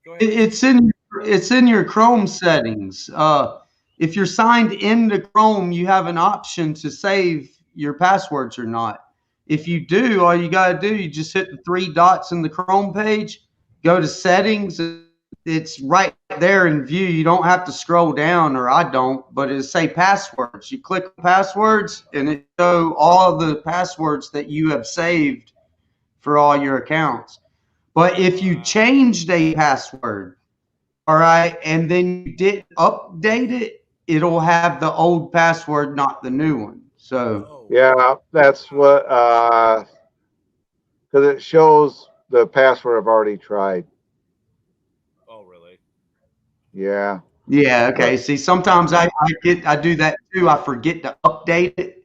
Go ahead. It's in your Chrome settings. If you're signed into Chrome, you have an option to save your passwords or not. If you do, all you got to do, you just hit the three dots in the Chrome page, go to settings. It's right there in view. You don't have to scroll down, or I don't, but it'll say passwords. You click passwords, and it shows all the passwords that you have saved for all your accounts. But if you changed a password, all right, and then you didn't update it, it'll have the old password, not the new one. So yeah, that's what because it shows the password I've already tried. Oh, really? Yeah. yeah, okay. See, sometimes I do that too. I forget to update it,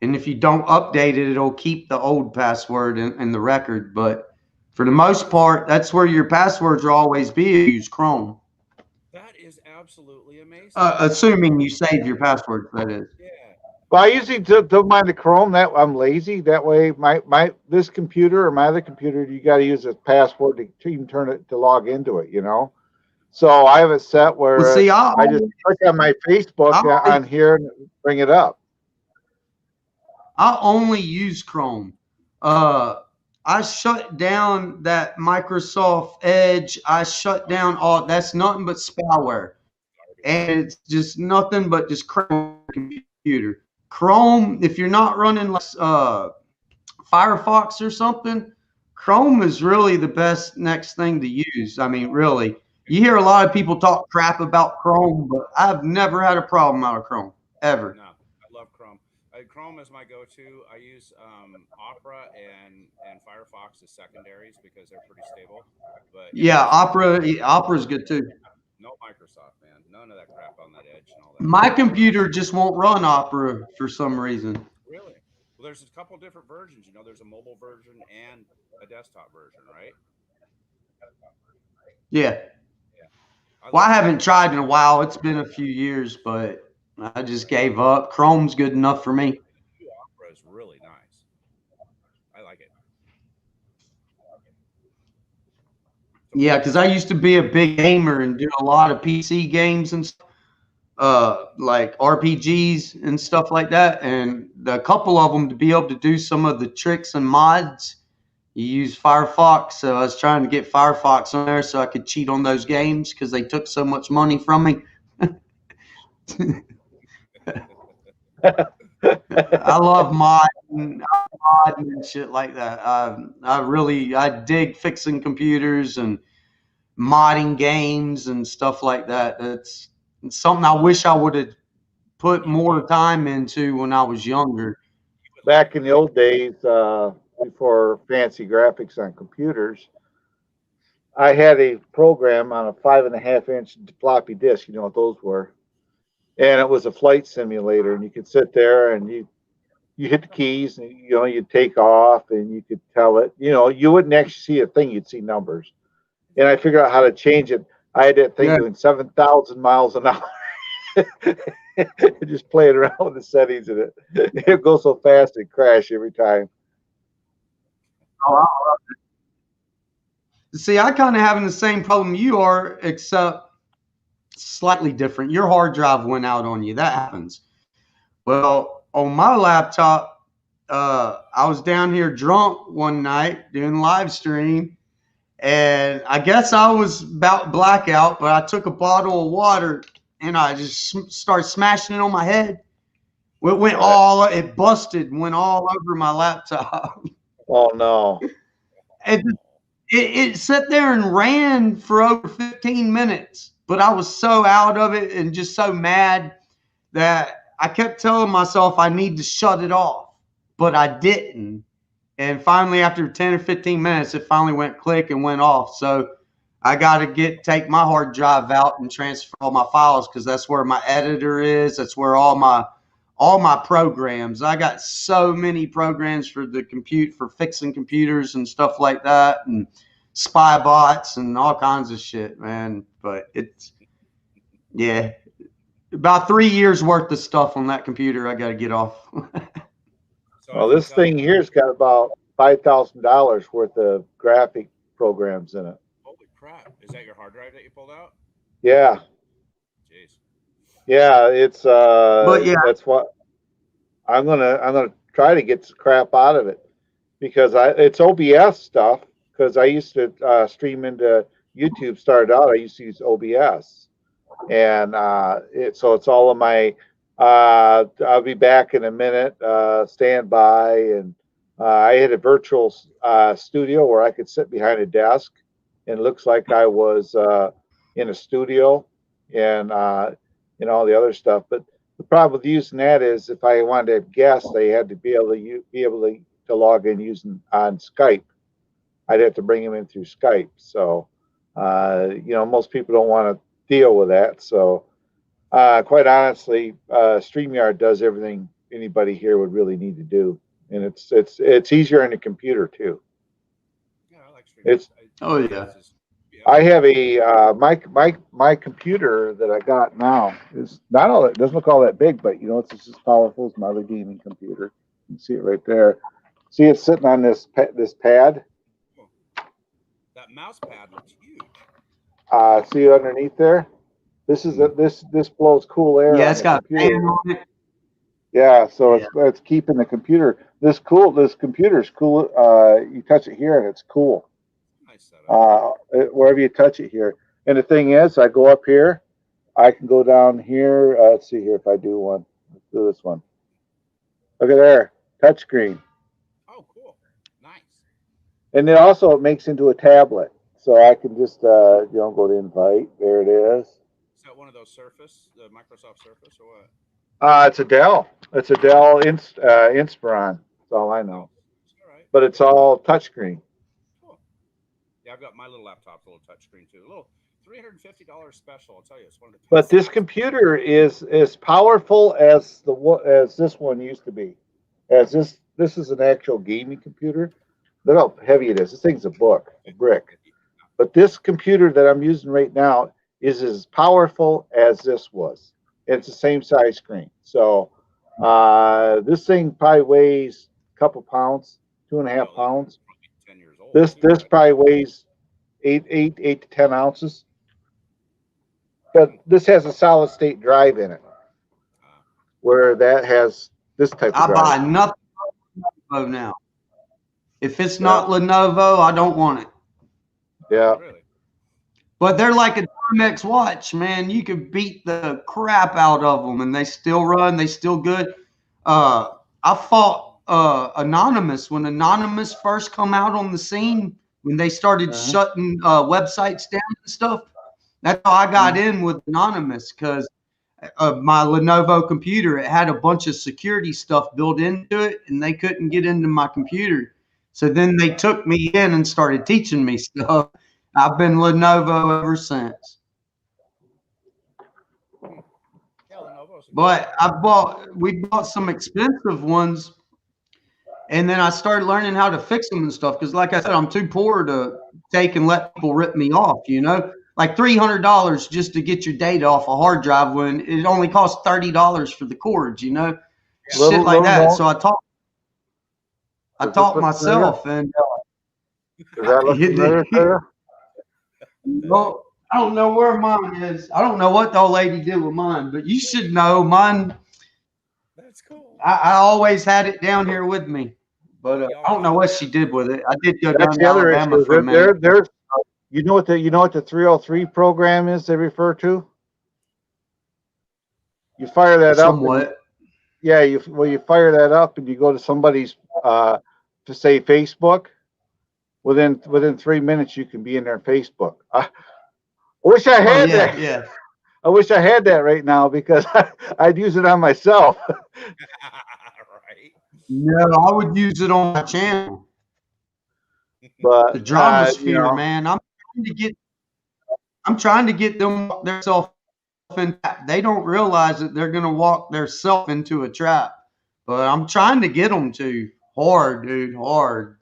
and if you don't update it, it'll keep the old password in the record. But for the most part, that's where your passwords will always be. Use Chrome. That is absolutely amazing. Assuming you save your password, that is. Yeah. Well, I usually don't mind the Chrome. That I'm lazy. That way, this computer or my other computer, you got to use a password to even turn it to log into it. So I have it set where Well, see, I just click on my Facebook on here and bring it up. I only use Chrome. I shut down that Microsoft Edge. I shut down all. That's nothing but spyware, and it's just nothing but just Chrome computer. Chrome, if you're not running like Firefox or something, Chrome is really the best next thing to use. I mean, really, you hear a lot of people talk crap about Chrome, but I've never had a problem out of Chrome ever. No, I love Chrome. Chrome is my go-to. I use Opera and Firefox as secondaries because they're pretty stable. But yeah, Opera's good too. No Microsoft, man. None of that crap on that Edge and all that. My computer just won't run Opera for some reason. Really? Well, there's a couple different versions. There's a mobile version and a desktop version, right? Yeah. Well, I haven't tried in a while. It's been a few years, but I just gave up. Chrome's good enough for me. Opera is really nice. I like it. Yeah, because I used to be a big gamer and do a lot of PC games and stuff, like RPGs and stuff like that. And a couple of them, to be able to do some of the tricks and mods, you use Firefox. So I was trying to get Firefox on there so I could cheat on those games because they took so much money from me. I love modding and shit like that. I dig fixing computers and modding games and stuff like that. It's something I wish I would have put more time into when I was younger. Back in the old days, before fancy graphics on computers, I had a program on a 5.5-inch floppy disk. You know what those were? And it was a flight simulator, and you could sit there and you hit the keys, and you take off, and you could tell it. You wouldn't actually see a thing; you'd see numbers. And I figured out how to change it. I had that thing Yeah. doing 7,000 miles an hour. Just playing around with the settings in it. It goes so fast it crash every time. See, I kind of having the same problem you are, except slightly different. Your hard drive went out on you. That happens. Well, on my laptop, I was down here drunk one night doing live stream, and I guess I was about blackout, but I took a bottle of water and I just started smashing it on my head. It busted and went all over my laptop. Oh no! And it sat there and ran for over 15 minutes, but I was so out of it and just so mad that I kept telling myself I need to shut it off, but I didn't. And finally, after 10 or 15 minutes, it finally went click and went off. So I got to take my hard drive out and transfer all my files, because that's where my editor is. That's where all my programs. I got so many programs for for fixing computers and stuff like that, and spy bots and all kinds of shit, man. But yeah, about 3 years worth of stuff on that computer I got to get off. Well, this thing here's got about $5,000 worth of graphic programs in it. Holy crap! Is that your hard drive that you pulled out? Yeah. Jeez. Yeah, it's But yeah. that's what I'm gonna try to get the crap out of it, because it's OBS stuff, because I used to stream into YouTube. Started out, I used to use OBS, and so it's all of my. I'll be back in a minute. Stand by, and I had a virtual studio where I could sit behind a desk, and it looks like I was in a studio, and all the other stuff. But the problem with using that is, if I wanted to have guests, they had to be able to log in using on Skype. I'd have to bring them in through Skype. So, most people don't want to deal with that. So, quite honestly, StreamYard does everything anybody here would really need to do, and it's easier on the computer too. Yeah, I like StreamYard. Oh yeah. I have a my computer that I got now is not all. It doesn't look all that big, but it's just as powerful as my other gaming computer. You can see it right there. See, it's sitting on this pad. That mouse pad looks huge. See underneath there. This is this blows cool air. Yeah, it's got a fan on it. Yeah, so it's keeping the computer. This computer's cool. You touch it here and it's cool. Nice setup. Wherever you touch it here. And the thing is, I go up here, I can go down here. Let's see here if I do one. Let's do this one. Look at there, touchscreen. Oh, cool, nice. And then also it makes into a tablet, so I can just go to invite. There it is. Is that one of those Surface, the Microsoft Surface, or what? It's a Dell. It's a Dell Inspiron. That's all I know. All right. But it's all touchscreen. Cool. Yeah, I've got my little laptop's a little touchscreen too. A little $350 special. I'll tell you, it's one of the. But this computer is as powerful as this one used to be. As this is an actual gaming computer. Look how heavy it is. This thing's a brick. But this computer that I'm using right now is as powerful as this was. It's the same size screen. So this thing probably weighs a couple pounds, 2.5 pounds. 10 years old. This probably weighs 8 to 10 ounces. But this has a solid state drive in it, where that has this type of I drive. buy nothing but Lenovo now. If it's not Lenovo, I don't want it. Yeah. Really? But they're like a Timex watch, man. You could beat the crap out of them, and they still run. They still good. I fought Anonymous when Anonymous first come out on the scene, when they started shutting websites down and stuff. That's how I got in with Anonymous, because of my Lenovo computer. It had a bunch of security stuff built into it, and they couldn't get into my computer. So then they took me in and started teaching me stuff. I've been Lenovo ever since. Yeah, Lenovo's a good But brand. we bought some expensive ones, and then I started learning how to fix them and stuff. Because, like I said, I'm too poor to take and let people rip me off. You know, like $300 just to get your data off a hard drive when it only costs $30 for the cords. You know, shit like that. Little So I taught Does this look familiar? myself, and Does that look you familiar did. to Well, I don't know where mine is. I don't know what the old lady did with mine, but you should know mine. That's cool. I always had it down here with me, but I don't know what she did with it. I did go That's down the to other Alabama issue. for a minute. There's you know what the 303 program is they refer to? You fire that up and Somewhat. yeah, you fire that up and you go to somebody's to say Facebook. Within 3 minutes you can be in their Facebook. I wish I Oh had yeah, that. yeah. I wish I had that right now because I'd use it on myself. Right. No, I would use it on my channel. The But drama you sphere, know, man. I'm trying to get them their self in. They don't realize that they're gonna walk their self into a trap. But I'm trying to get them to hard, dude, hard.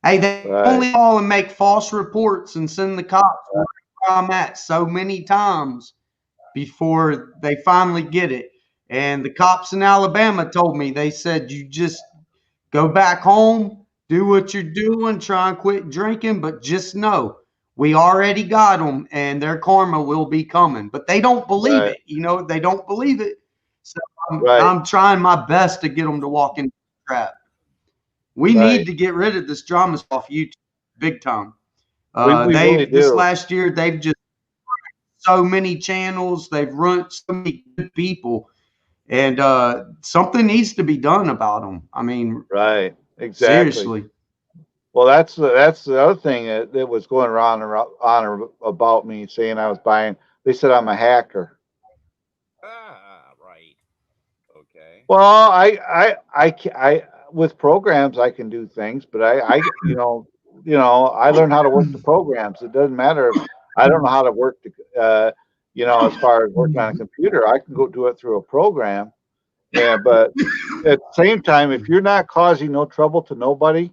Hey, they right, only call and make false reports and send the cops where I'm at so many times before they finally get it. And the cops in Alabama told me, they said, you just go back home, do what you're doing, try and quit drinking, but just know we already got them and their karma will be coming. But they don't believe right, it. You know, they don't believe it. So right, I'm trying my best to get them to walk into the trap. We need right. to get rid of this drama off YouTube big time. We really This do. last year they've just so many channels, they've run so many good people, and something needs to be done about them. I mean, Right, exactly. seriously. Well, that's the other thing that was going on about me saying I was buying. They said I'm a hacker. Right. Okay. Well, I with programs I can do things, but I I learned how to work the programs. It doesn't matter if I don't know how to work the as far as working on a computer, I can go do it through a program. Yeah, but at the same time, if you're not causing no trouble to nobody,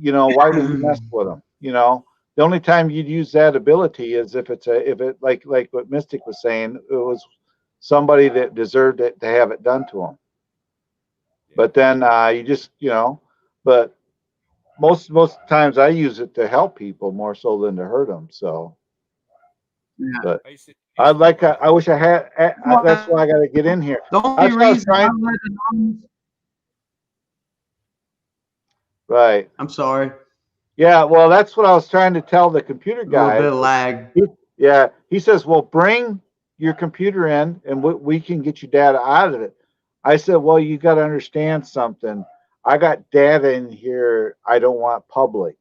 why would you mess with them? The only time you'd use that ability is if it like what Mystic was saying, it was somebody that deserved it to have it done to them. Yeah. But then you just but most times I use it to help people more so than to hurt them. So, Yeah. but I used to I like run I wish I had. That's why I got to get in here. The only That's what I was reason I trying. let anonymous, Right. I'm sorry, Yeah. Well, that's what I was trying to tell the computer a little guy. bit of lag. Yeah. He says, "Well, bring your computer in, and we can get your data out of it." I said, "Well, you got to understand something. I got data in here I don't want public.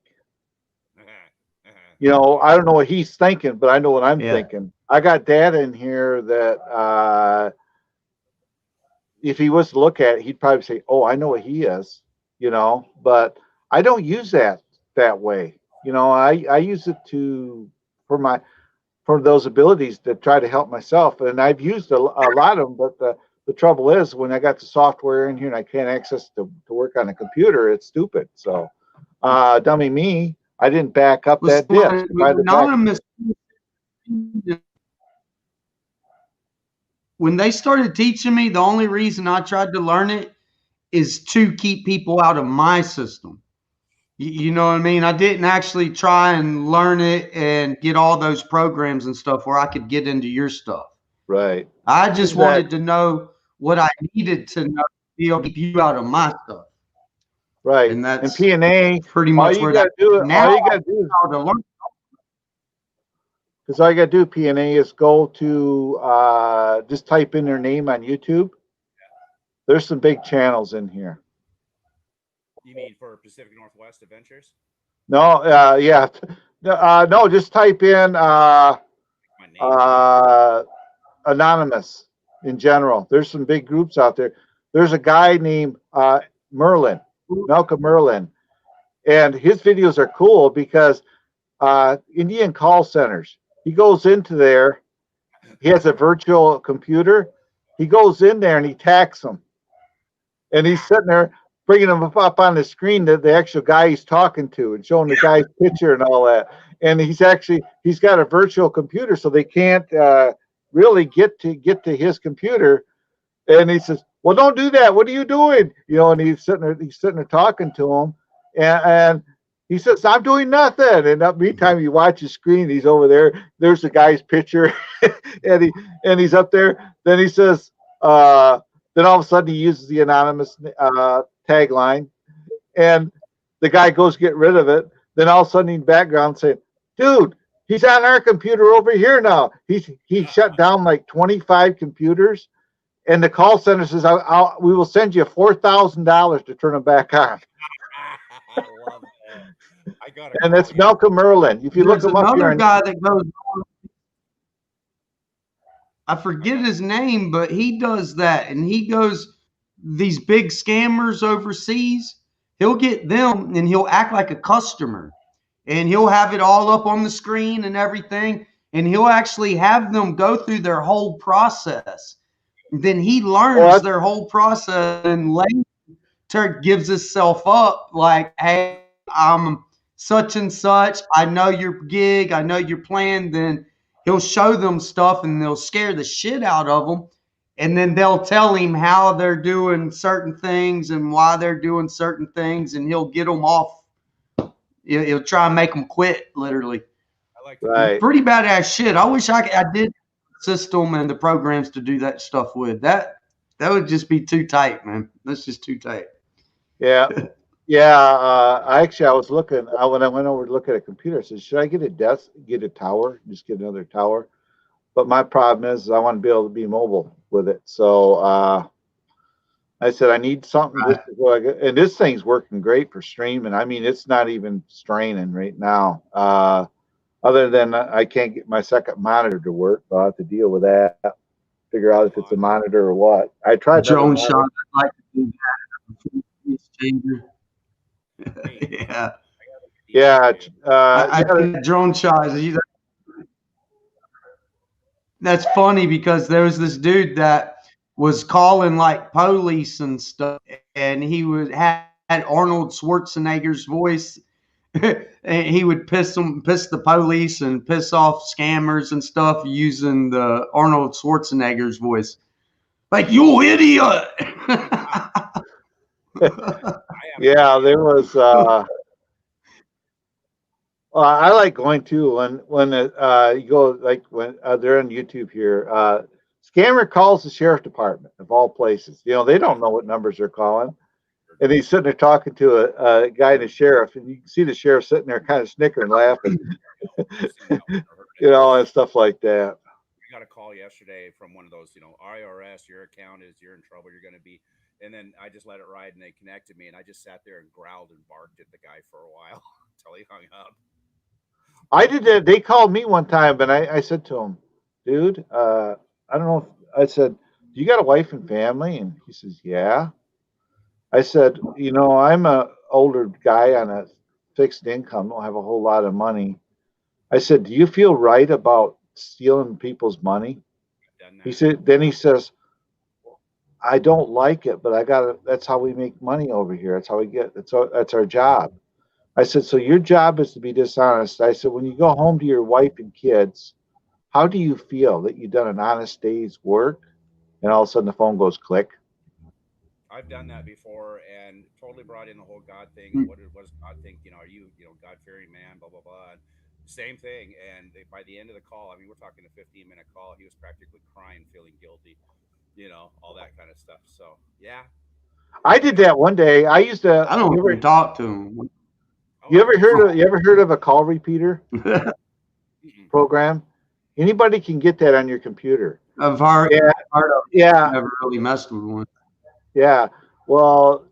I don't know what he's thinking, but I know what I'm Yeah. thinking. I got data in here that if he was to look at it, he'd probably say, "Oh, I know what he is," but I don't use that way. I use it for those abilities to try to help myself, and I've used a lot of them. But the trouble is, when I got the software in here and I can't access to work on a computer, it's stupid. So, dummy me, I didn't back up that disk. If I had to back, Anonymous, when they started teaching me, the only reason I tried to learn it is to keep people out of my system. You know what I mean? I didn't actually try and learn it and get all those programs and stuff where I could get into your stuff. right? I just wanted to know what I needed to know to be able to keep you out of my stuff. Right. And that's P&A, pretty all much you where got that to do, now all you got to do, how to learn. because all you got to do, P&A, is go to just type in their name on YouTube. There's some big channels in here. You mean for Pacific Northwest Adventures? No, yeah, no, just type in My name. anonymous in general. There's some big groups out there. There's a guy named Merlin, Malcolm Merlin. And his videos are cool because Indian call centers. He goes into there. He has a virtual computer. He goes in there and he tacks them. And he's sitting there bringing them up on the screen, the actual guy he's talking to, and showing the guy's picture and all that. And he's got a virtual computer, so they can't really get to his computer. And he says, "Well, don't do that. What are you doing?" And he's sitting there talking to him, and he says, "I'm doing nothing." And in the meantime, you watch his screen. He's over there. There's the guy's picture, and he's up there. Then he says, then all of a sudden he uses the anonymous tagline, and the guy goes get rid of it. Then all of a sudden in the background saying, "Dude, he's on our computer over here now." He shut down like 25 computers, and the call center says, "We will send you $4,000 to turn them back on." I love that. I got it. And that's Malcolm Merlin. If you look him up here, another guy that goes. I forget his name, but he does that, and he goes these big scammers overseas. He'll get them, and he'll act like a customer, and he'll have it all up on the screen and everything, and he'll actually have them go through their whole process. Then he learns their whole process, and later gives himself up like, "Hey, I'm such and such. I know your gig. I know your plan." Then he'll show them stuff, and they'll scare the shit out of them. And then they'll tell him how they're doing certain things and why they're doing certain things, and he'll get them off. He'll try and make them quit, literally. I like that. right? Pretty badass shit. I wish I did the system and the programs to do that stuff with. That would just be too tight, man. That's just too tight. Yeah, yeah. I was looking. When I went over to look at a computer, I said, "Should I get a tower, just get another tower?" But my problem is I want to be able to be mobile with it. So I said I need something. Right. This is what I get. And this thing's working great for streaming. I mean, it's not even straining right now. Other than I can't get my second monitor to work, so I'll have to deal with that. Figure out if it's a monitor or what. I tried. Drone shot. I'd like to do that. Changer. Yeah. Yeah. I think drone shots. That's funny because there was this dude that was calling like police and stuff, and he had Arnold Schwarzenegger's voice. And he would piss the police and piss off scammers and stuff using the Arnold Schwarzenegger's voice. Like, "You idiot." Yeah, there was. I like going to when you go, like when they're on YouTube here. Scammer calls the sheriff department of all places. They don't know what numbers they're calling, and he's sitting there talking to a guy, the sheriff, and you can see the sheriff sitting there kind of snickering, laughing, and stuff like that. We got a call yesterday from one of those, IRS, your account you're in trouble, you're going to be. And then I just let it ride, and they connected me, and I just sat there and growled and barked at the guy for a while until he hung up. I did that. They called me one time, and I said to him, "Dude, I don't know." I said, "Do you got a wife and family?" And he says, "Yeah." I said, "I'm a older guy on a fixed income, don't have a whole lot of money." I said, "Do you feel right about stealing people's money?" He says, "I don't like it, but that's how we make money over here. That's how we get, that's our job." I said, "So your job is to be dishonest." I said, "When you go home to your wife and kids, how do you feel that you've done an honest day's work?" And all of a sudden the phone goes click. I've done that before and totally brought in the whole God thing. What does God think? Are you, God-fearing man, blah, blah, blah. And same thing. And by the end of the call, we're talking a 15-minute call. He was practically crying, feeling guilty, all that kind of stuff. So, yeah. I did that one day. I used to. I don't even talk to him. You ever heard of a call repeater program? Anybody can get that on your computer. I've heard of it. Yeah. Never really messed with one. Yeah. Well,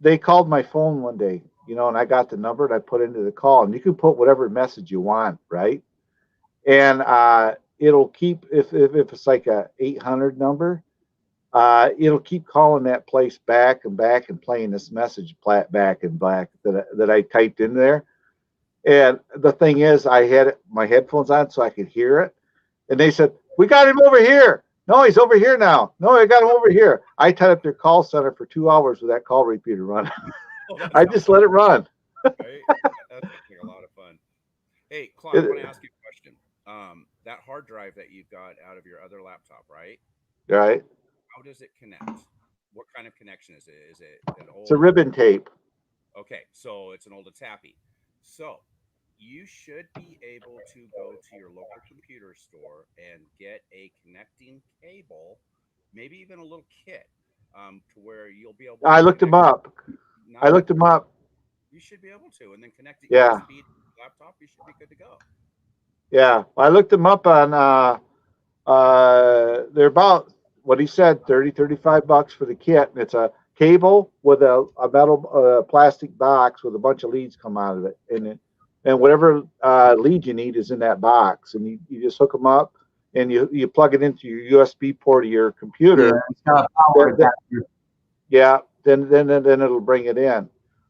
they called my phone one day, and I got the number and I put into the call, and you can put whatever message you want, right? And it'll keep if it's like a 800 number, it'll keep calling that place back and back and playing this message back and back that I typed in there. And the thing is, I had my headphones on so I could hear it. And they said, "We got him over here. No, he's over here now. No, I got him over here." I tied up their call center for 2 hours with that call repeater running. Oh, I just let it run. right? That's like a lot of fun. Hey, Claude, I want to ask you a question. That hard drive that you've got out of your other laptop, right? Right? How does it connect? What kind of connection is it? Is it an old? It's a ribbon tape. Okay, so it's an old Tappy. So you should be able to go to your local computer store and get a connecting cable, maybe even a little kit, to where you'll be able to I looked them up. I looked them up. You should be able to, and then connect it Yeah. USB to your laptop. You should be good to go. Yeah, I looked them up on. They're about what he said, $35 for the kit, and it's a cable with a metal plastic box with a bunch of leads come out of it, and whatever lead you need is in that box, and you just hook them up, and you plug it into your USB port of your computer. Yeah, it's got a power adapter. Yeah, then it'll bring it in.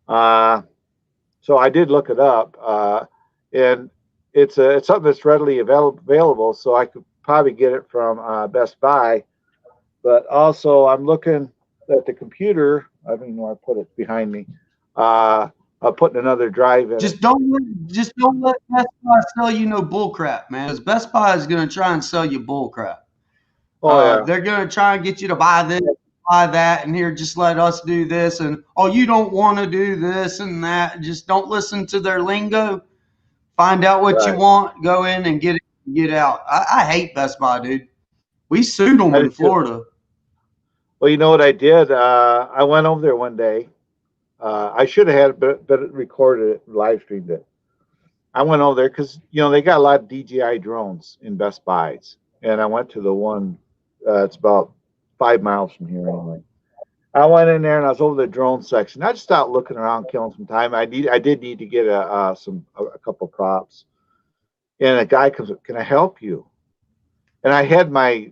So I did look it up, and it's something that's readily available. So I could probably get it from Best Buy, but also I'm looking at the computer. I don't even know where I put it behind me. I'm putting another drive in. Just don't let Best Buy sell you no bull crap, man. Because Best Buy is going to try and sell you bull crap. Oh yeah. They're going to try and get you to buy this, buy that, and here, just let us do this. And oh, you don't want to do this and that. Just don't listen to their lingo. Find out what you Right. want. Go in and get it. Get out. I hate Best Buy, dude. We sued them I in do too. Florida. Well, you know what I did? I went over there one day. I should have had it, but recorded it, live streamed it. I went over there because they got a lot of DJI drones in Best Buys, and I went to the one. It's about 5 miles from here anyway. I went in there and I was over the drone section. I just started looking around, killing some time. I did need to get a couple props. And a guy comes up, "Can I help you?" And I had my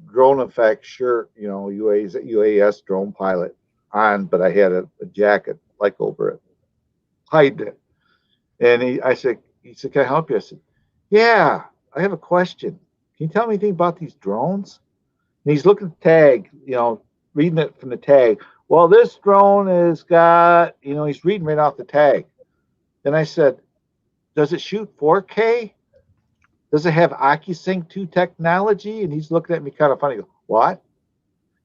drone effect shirt, UAS drone pilot on, but I had a jacket like over it, hiding it. And he said, "Can I help you?" I said, "Yeah, I have a question. Can you tell me anything about these drones?" And he's looking at the tag, reading it from the tag. "Well, this drone has got," he's reading right off the tag. Then I said, "Does it shoot 4K? Does it have OcuSync 2 technology?" And he's looking at me kind of funny. "What?"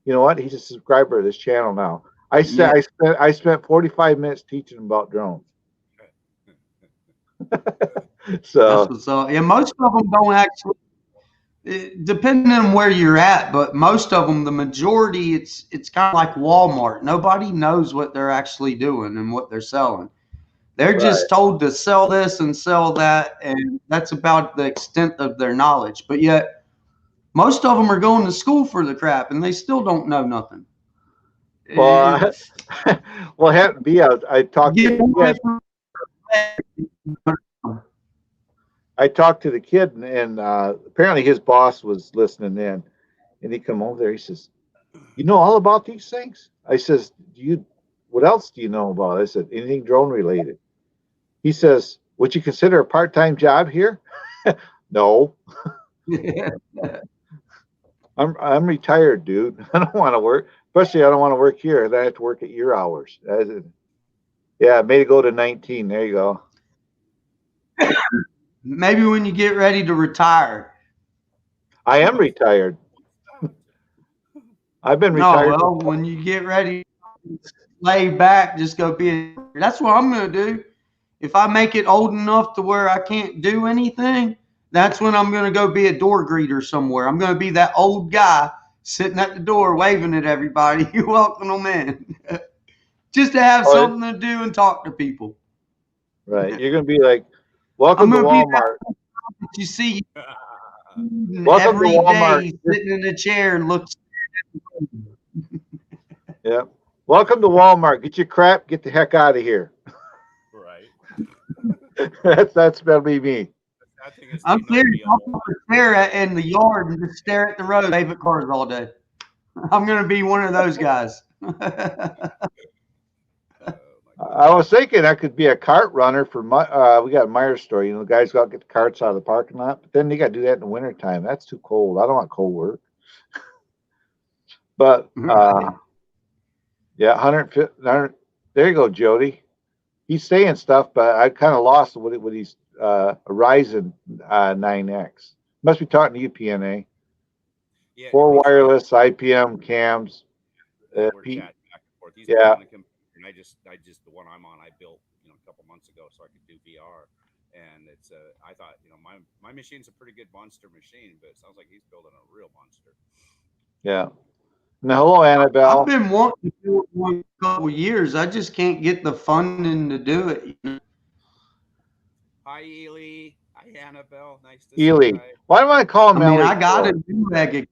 You know what? He's a subscriber of this channel now. I spent 45 minutes teaching him about drones. So That's what's up. Yeah, most of them don't actually. Depending on where you're at, but most of them, the majority, it's kind of like Walmart. Nobody knows what they're actually doing and what they're selling. They're just told to sell this and sell that, and that's about the extent of their knowledge. But yet, most of them are going to school for the crap, and they still don't know nothing. well, It's- well, it happened to be I talked to the kid, and apparently his boss was listening in, and he come over there. He says, "You know all about these things?" I says, "What else do you know about?" I said, "Anything drone related." He says, "Would you consider a part-time job here?" No, I'm retired, dude. I don't want to work. Especially, I don't want to work here. Then I have to work at your hours. Yeah, made it go to 19. There you go. Maybe when you get ready to retire. I am retired. I've been No, retired. well, when you get ready, lay back, just go be. That's what I'm going to do. If I make it old enough to where I can't do anything, that's when I'm going to go be a door greeter somewhere. I'm going to be that old guy sitting at the door waving at everybody. You're welcome them in. Just to have something to do and talk to people. Right. You're going to be like, "Welcome to Walmart." You see Welcome every to Walmart. day sitting in a chair and looks. Yeah. "Welcome to Walmart. Get your crap. Get the heck out of here." Right. That'll be me. I'm serious. I'll put a chair in the yard and just stare at the road, wave at cars all day. I'm going to be one of those guys. Oh, my I was thinking I could be a cart runner for my. We got a Meyer store. You know, the guys go out and get the carts out of the parking lot, but then they got to do that in the wintertime. That's too cold. I don't want cold work. But yeah, 150. There you go, Jody. He's saying stuff, but I kind of lost what he's a Ryzen 9X. Must be talking to you, PNA. Yeah, Four he's- wireless IPM cams. we're P- chatting back and forth. He's yeah. building a computer, and I just the one I'm on, I built a couple months ago, so I could do VR. And it's I thought my machine's a pretty good monster machine, but it sounds like he's building a real monster. Yeah. Now, hello, Annabelle. I've been wanting to do it for a couple years. I just can't get the funding to do it. Hi, Ely. Hi, Annabelle. Nice to Ely. see you. Why do I call him I mean, Ely I got for? a Newegg again.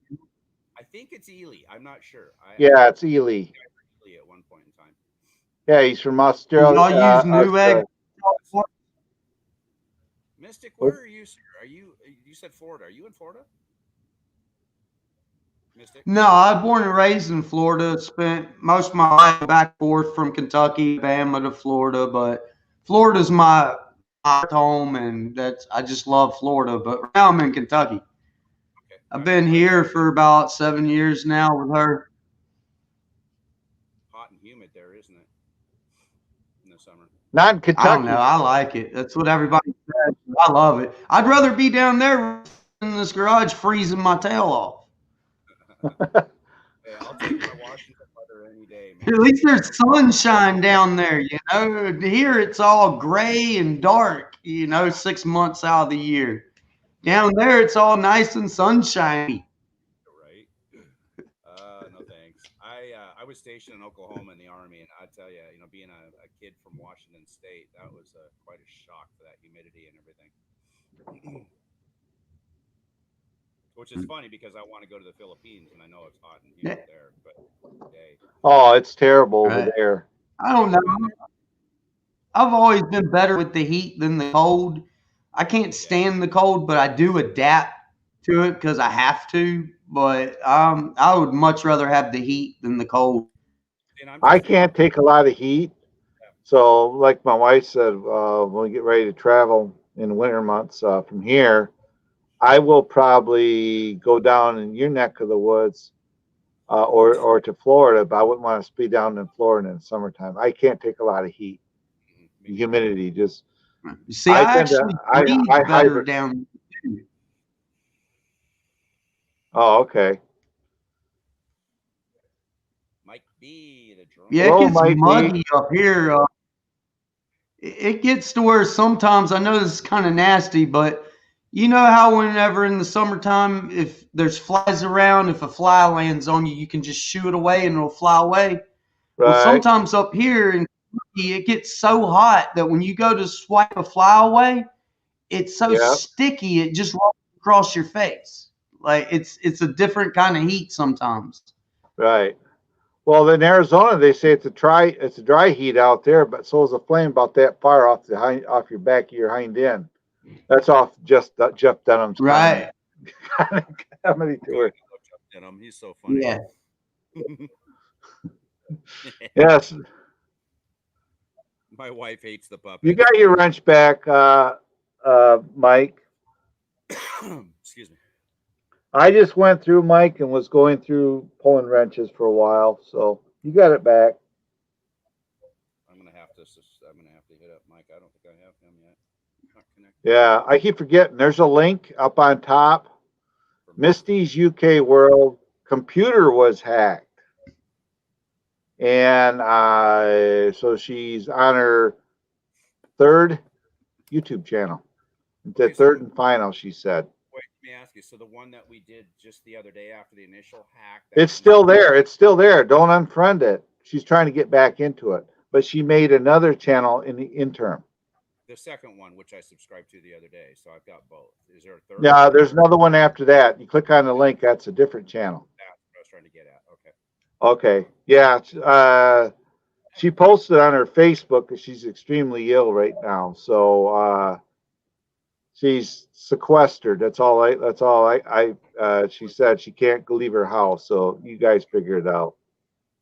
I think it's Ely. I'm not sure. Yeah, it's Ely. Ely at one point in time. Yeah, he's from Australia. Y'all use Newegg? Mystic, where are you, sir? You said Florida. Are you in Florida? Mystic? No, I was born and raised in Florida. Spent most of my life back and forth from Kentucky, Bama to Florida, but Florida's my home, and I just love Florida. But right now I'm in Kentucky. Okay. I've been here for about 7 years now with her. Hot and humid there, isn't it? In the summer. Not in Kentucky. I don't know. I like it. That's what everybody says. I love it. I'd rather be down there in this garage freezing my tail off. Yeah, I'll take my Washington weather any day, man. At least there's sunshine down there, you know. Here it's all gray and dark, 6 months out of the year. Down there it's all nice and sunshiny. Right? No thanks. I was stationed in Oklahoma in the Army, and I tell you, being a kid from Washington State, that was quite a shock for that humidity and everything. Which is funny because I want to go to the Philippines, and I know it's hot and humid there, but hey. Oh, it's terrible over Right. there. I don't know. I've always been better with the heat than the cold. I can't stand the cold, but I do adapt to it because I have to. But I would much rather have the heat than the cold. I can't take a lot of heat. So, like my wife said, when we get ready to travel in the winter months from here, I will probably go down in your neck of the woods or to Florida, but I wouldn't want to be down in Florida in the summertime. I can't take a lot of heat. The humidity just. See, I actually breathe better down. Oh, okay. Mike B, the drone. Yeah, it gets muggy up here. It gets to where sometimes, I know this is kind of nasty, but you know how whenever in the summertime, if there's flies around, if a fly lands on you, you can just shoo it away and it'll fly away. Right. Well, sometimes up here in Kentucky, it gets so hot that when you go to swipe a fly away, it's so sticky it just rolls across your face. Like it's a different kind of heat sometimes. Right. Well, in Arizona, they say it's a dry heat out there, but so is a flame about that far off your back of your hind end. That's off just Jeff Dunham's right. Comedy tour. Jeff Dunham, he's so funny. Yeah. Yes. My wife hates the puppet. You got your wrench back, Mike. Excuse me. I just went through, Mike, and was going through pulling wrenches for a while, so you got it back. I'm gonna have to hit up Mike. I don't think I have him yet. Not connected. Yeah, I keep forgetting. There's a link up on top. Misty's UK World computer was hacked, and so she's on her third YouTube channel. The third and final, she said. Wait, let me ask you. So the one that we did just the other day after the initial hack. It's still there. It's still there. Don't unfriend it. She's trying to get back into it, but she made another channel in the interim. The second one, which I subscribed to the other day, so I've got both. Is there a third? Yeah, there's another one after that. You click on the link. That's a different channel. That's what I was trying to get at. Okay. Okay. Yeah. She posted on her Facebook because she's extremely ill right now. So she's sequestered. That's all she said she can't leave her house. So you guys figure it out.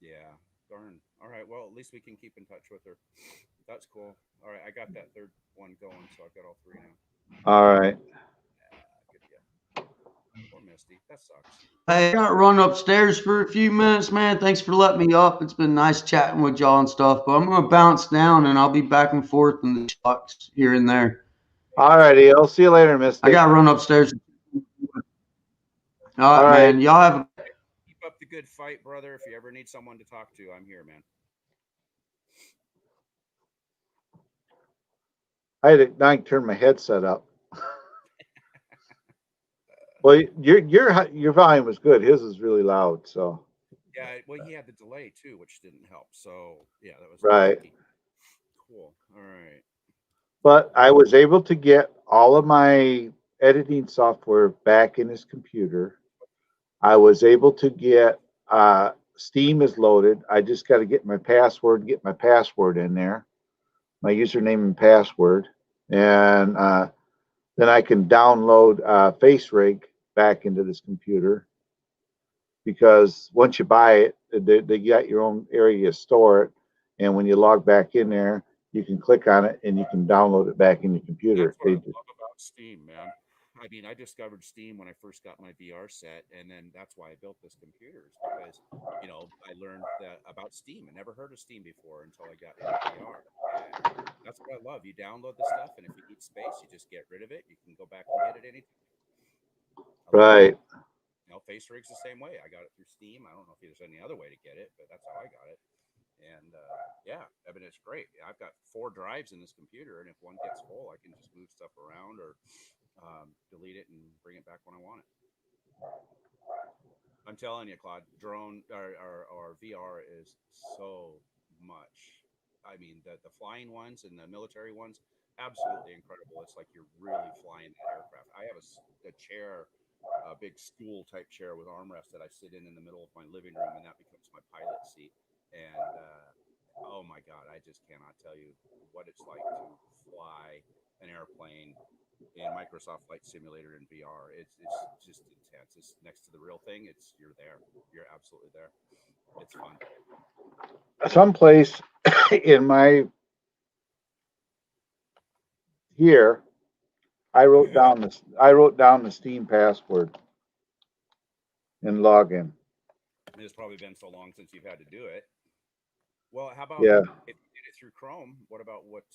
Yeah. Darn. All right. Well, at least we can keep in touch with her. That's cool. All right. I got that third one going, so I've got all three now. All right. Good deal. Poor Misty. That sucks. Hey, I got to run upstairs for a few minutes, man. Thanks for letting me up. It's been nice chatting with y'all and stuff, but I'm going to bounce down and I'll be back and forth in the talks here and there. All righty. I'll see you later, Misty. I got to run upstairs. All right, man. Y'all have Keep up the good fight, brother. If you ever need someone to talk to, I'm here, man. I had to turn my headset up. Well, your volume was good. His is really loud. So yeah, well, he had the delay too, which didn't help. So yeah, that was right. Tricky. Cool. All right. But I was able to get all of my editing software back in his computer. I was able to get Steam is loaded. I just got to get my password in there, my username and password, and then I can download FaceRig back into this computer. Because once you buy it, they got your own area to store it, and when you log back in there, you can click on it and you can download it back in your computer. That's what I love about Steam, man. I mean, I discovered Steam when I first got my VR set, and then that's why I built this computer, is because, you know, I learned that about Steam. I never heard of Steam before until I got into VR. And that's what I love. You download the stuff, and if you need space, you just get rid of it. You can go back and get it anytime. Right. You know, FaceRig's the same way. I got it through Steam. I don't know if there's any other way to get it, but that's how I got it. And yeah, I mean, it's great. I've got 4 drives in this computer, and if one gets full, I can just move stuff around or delete it and bring it back when I want it. I'm telling you, Claude, drone or VR is so much. I mean, the flying ones and the military ones, absolutely incredible. It's like you're really flying that aircraft. I have a chair, a big stool type chair with armrest that I sit in the middle of my living room, and that becomes my pilot seat. And oh my God, I just cannot tell you what it's like to fly an airplane in Microsoft Flight Simulator in VR. It's just intense. It's next to the real thing. You're there. You're absolutely there. It's fun. Someplace in my here, I wrote down the Steam password and login. It's probably been so long since you've had to do it. Well, how about Yeah. if you did it through Chrome? What about what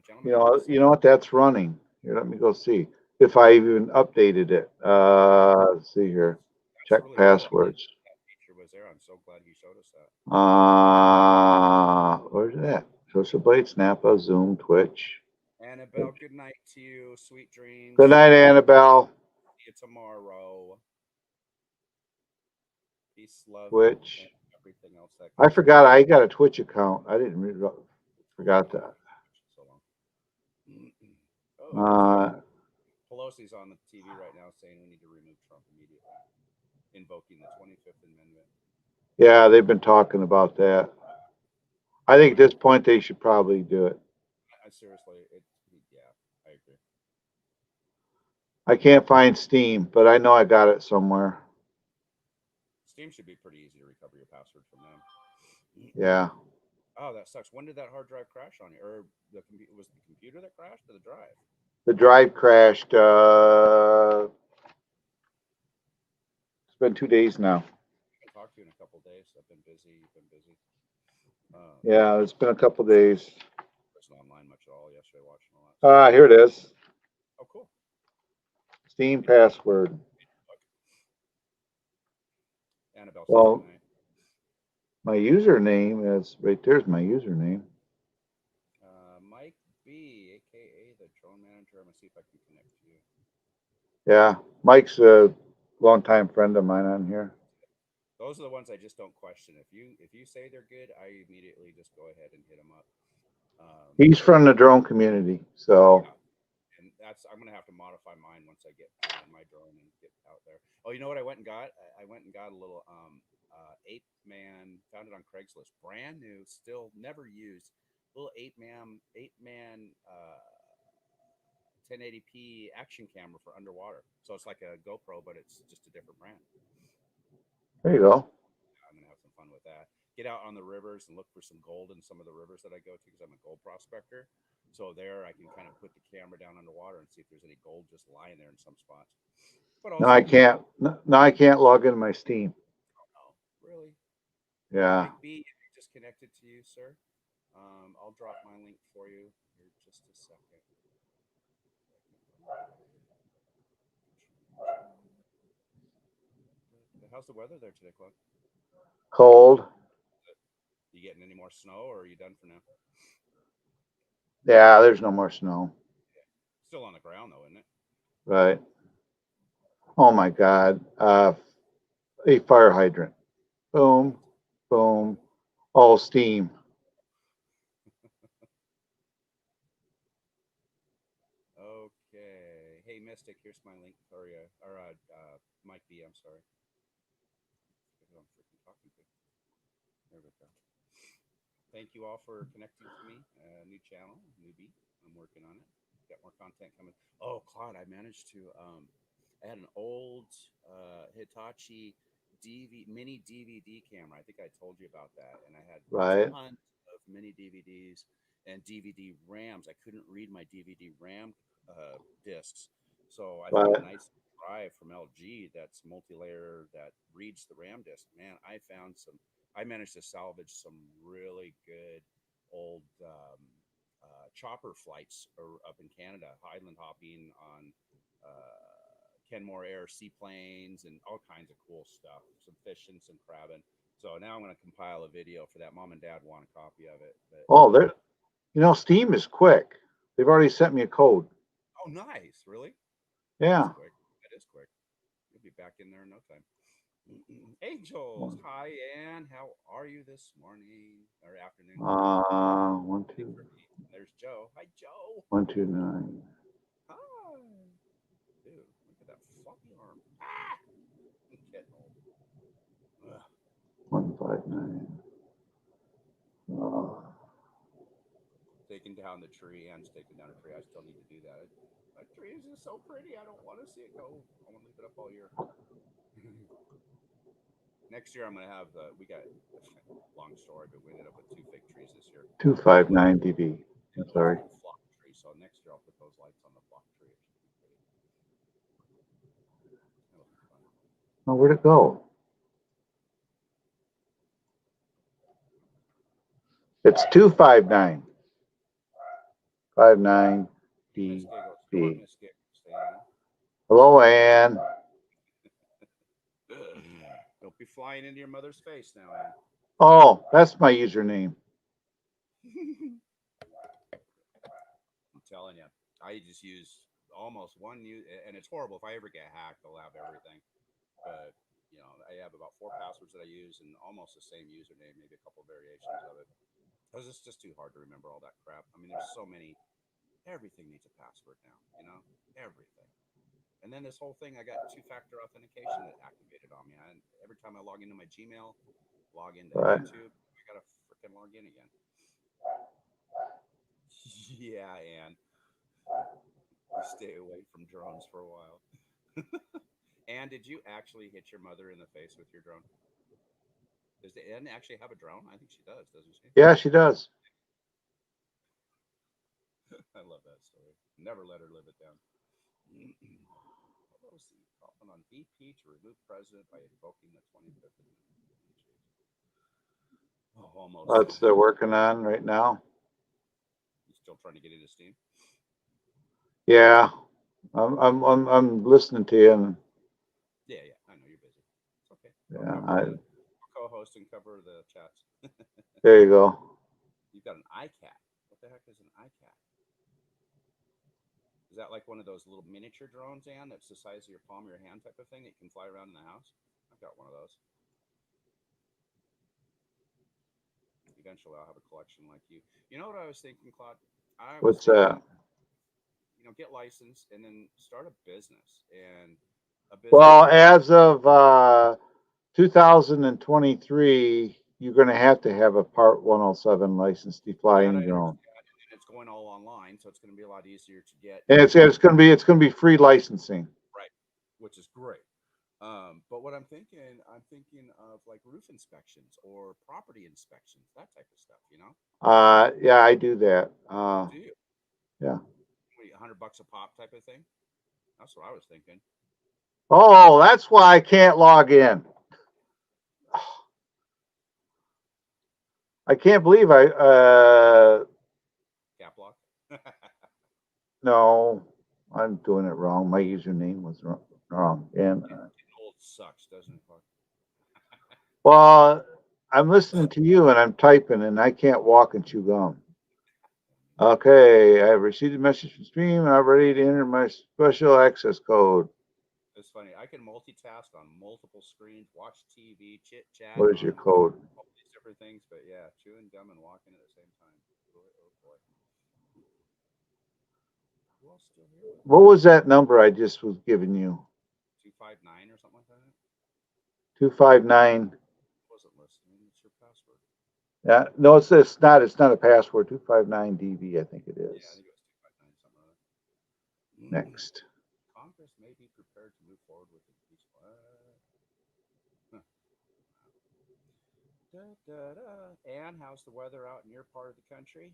gentleman? You know what that's running. Here, let me go see if I even updated it. Let's see here. Check really passwords. Cool. That feature was there. I'm so glad he showed us that. Where's that? Social Blade, Snappa, Zoom, Twitch. Annabelle, good night to you. Sweet dreams. Good night, Annabelle. See you tomorrow. Peace, love, Twitch. and everything else. I forgot I got a Twitch account. I didn't really forgot that. Pelosi's on the TV right now saying we need to remove Trump immediately, invoking the 25th Amendment. Yeah, they've been talking about that. I think at this point they should probably do it. Seriously, yeah, I agree. I can't find Steam, but I know I got it somewhere. Steam should be pretty easy to recover your password from them. Yeah. Oh, that sucks. When did that hard drive crash on you? Or was the computer that crashed or the drive? The drive crashed. It's been 2 days now. I can talk to you in a couple of days. I've been busy. You've been busy. Yeah, it's been a couple of days. Wasn't online much at all yesterday watching all that. Here it is. Oh, cool. Steam password. Annabelle. Well, my username is right there's my username. Mike B, aka the drone manager. I'm gonna see if I can connect to you. Yeah, Mike's a longtime friend of mine on here. Those are the ones I just don't question. If you say they're good, I immediately just go ahead and hit them up. He's from the drone community, so. Yeah. And I'm gonna have to modify mine once I get my drone and get out there. Oh, you know what I went and got? I went and got a little 8-man, found it on Craigslist, brand new, still never used, little 8-man 1080p action camera for underwater. So it's like a GoPro, but it's just a different brand. There you go. I'm gonna have some fun with that. Get out on the rivers and look for some gold in some of the rivers that I go to because I'm a gold prospector. So there, I can kind of put the camera down underwater and see if there's any gold just lying there in some spots. But also, Now I can't. Now I can't log into my Steam. Oh, really? Yeah. Might be disconnected to you, sir. I'll drop my link for you here just a second. How's the weather there today, Claude? Cold. You getting any more snow, or are you done for now? Yeah, there's no more snow. Still on the ground, though, isn't it? Right. Oh my God. A fire hydrant. Boom, boom. All steam. Okay. Hey, Mystic, here's my link for you. Or Mike B, I'm sorry. Who I'm freaking talking to. There we go. Thank you all for connecting to me. New channel, newbie. I'm working on it. Got more content coming. Oh, Claude, I managed to. I had an old Hitachi mini DVD camera. I think I told you about that, and I had tons of mini DVDs and DVD RAMs. I couldn't read my DVD RAM discs, so I found a nice drive from LG that's multi-layer that reads the RAM disc. Man, I managed to salvage some really good old chopper flights up in Canada, island hopping on Kenmore Air seaplanes and all kinds of cool stuff, some fishing, some crabbing. So now I'm going to compile a video for that. Mom and Dad want a copy of it. But, Steam is quick. They've already sent me a code. Oh, nice. Really? Yeah. That's quick. That is quick. You'll be back in there in no time. Angels, hi, Ann. How are you this morning or afternoon? 1, 2. There's Joe. Hi, Joe. 1, 2, 9. Hi. Dude, look at that floppy arm. Ah! I'm getting old. 1, 5, 9. Taking down the tree and taking down a tree. I still need to do that. My tree is just so pretty. I don't want to see it go. I want to leave it up all year. Next year, I'm going to have we got long story, but we ended up with 2 fake trees this year. 259 dB. I'm sorry. Flock tree. So next year, I'll put those lights on the flock tree. That'll be fun. Oh, where'd it go? It's 259. 59 dB. Hello, Ann. Don't be flying into your mother's face now, Ann. Oh, that's my username. I'm telling you, I just use almost one and it's horrible. If I ever get hacked, I'll have everything. But I have about 4 passwords that I use and almost the same username, maybe a couple of variations of it. Because it's just too hard to remember all that crap. I mean, there's so many. Everything needs a password now. Everything. And then this whole thing, I got 2-factor authentication that activated on me. Every time I log into my Gmail, log into YouTube, I got to freaking log in again. Yeah, Ann. You stay away from drones for a while. Ann, did you actually hit your mother in the face with your drone? Does Ann actually have a drone? I think she does, doesn't she? Yeah, she does. I love that story. Never let her live it down. Calling on VP to remove president by invoking the 25th Amendment. Oh, almost. That's they're working on right now. You still trying to get into Steam? Yeah, I'm listening to you. And yeah, I know you're busy. It's okay. Yeah, I'll co-host and cover the chats. There you go. You've got an iCat. What the heck is an iCat? Is that like one of those little miniature drones, Ann, that's the size of your palm of your hand type of thing that you can fly around in the house? I've got one of those. Eventually, I'll have a collection like you. You know what I was thinking, Claude? What's that? Get licensed and then start a business. And well, as of 2023, you're going to have a Part 107 license to fly any drone. It's going going all online, so it's going to be a lot easier to get. And it's gonna be free licensing. Right, which is great. But what I'm thinking of like roof inspections or property inspections, that type of stuff. Yeah, I do that. Do you? Yeah. What, $100 a pop type of thing? That's what I was thinking. Oh, that's why I can't log in. I can't believe Cap lock. no, I'm doing it wrong. My username was wrong. And Old sucks, doesn't it? well, I'm listening to you and I'm typing and I can't walk and chew gum. Okay, I have received a message from Stream. I'm ready to enter my special access code. It's funny. I can multitask on multiple screens, watch TV, chit chat. What is your code? All these different things, but yeah, chewing gum and walking at the same time. Oh boy. Who else still here? What was that number I just was giving you? 259 or something like that. 259. Wasn't listening. It's your password. Yeah, no, it's not. It's not a password. 259DV, I think it Yeah, I is. think it was 259 something like that. Next. Congress may be prepared to move forward with impeachment. And how's the weather out in your part of the country?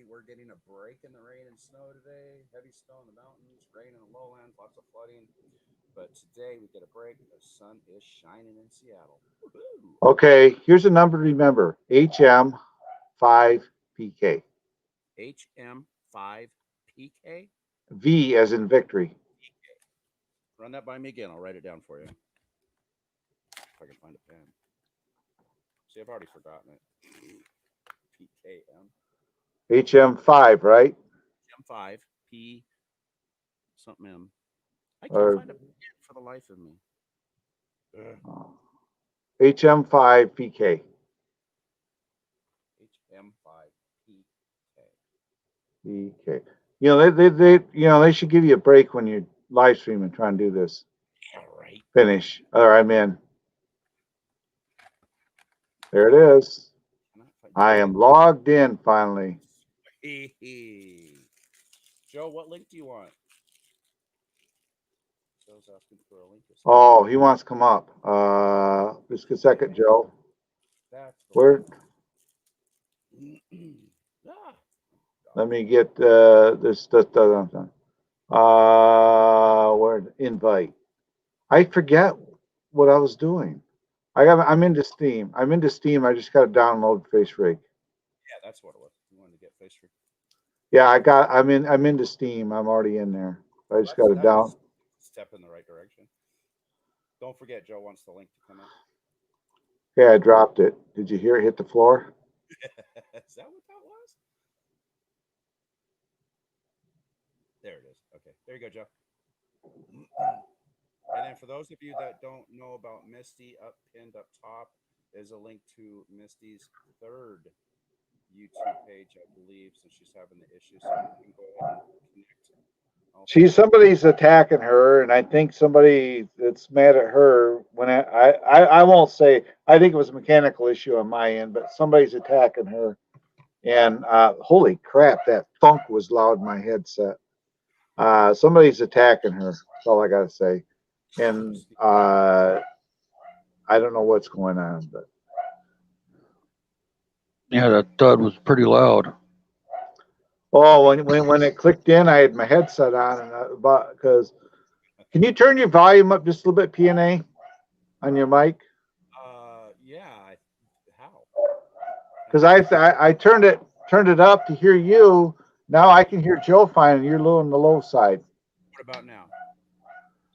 We're getting a break in the rain and snow today. Heavy snow in the mountains, rain in the lowlands, lots of flooding. But today we get a break. The sun is shining in Seattle. Woo-hoo. Okay, here's a number to remember. HM5PK. HM5PK. V as in victory. Run that by me again. I'll write it down for you. If I can find a pen. See, I've already forgotten it. PKM. HM5, right? M5 P something M. I Or- can't find a pen for the life of me. HM5PK. HM5PK. They should give you a break when you're live streaming trying to do this. Yeah, right. Finish. All right, I'm in. There it is. I am logged in finally. Joe, what link do you want? Joe's asking for a link. Oh, he wants to come up. Just a second, Joe. That's Where? Let me get this. Where? Invite. I forget what I was doing. I'm into Steam. I just got to download FaceRig. Yeah, that's what it was. You wanted to get FaceRig. Yeah, I'm into Steam. I'm already in there. I just got to down. Step in the right direction. Don't forget, Joe wants the link to come up. Yeah, I dropped it. Did you hear it hit the floor? Is that what that was? There it is. Okay, there you go, Joe. And then for those of you that don't know about Misty, pinned up top is a link to Misty's third YouTube page, I believe, since she's having the issue. So you can go ahead and connect. Somebody's attacking her, and I think somebody that's mad at her. When I won't say. I think it was a mechanical issue on my end, but somebody's attacking her. And holy crap, that thunk was loud in my headset. Somebody's attacking her. That's all I gotta say. And I don't know what's going on, but yeah, that thud was pretty loud. oh, when it clicked in, I had my headset on, and because can you turn your volume up just a little bit, PNA, on your mic? Yeah. How? Because I turned it up to hear you. Now I can hear Joe fine, and you're low on the low side. What about now?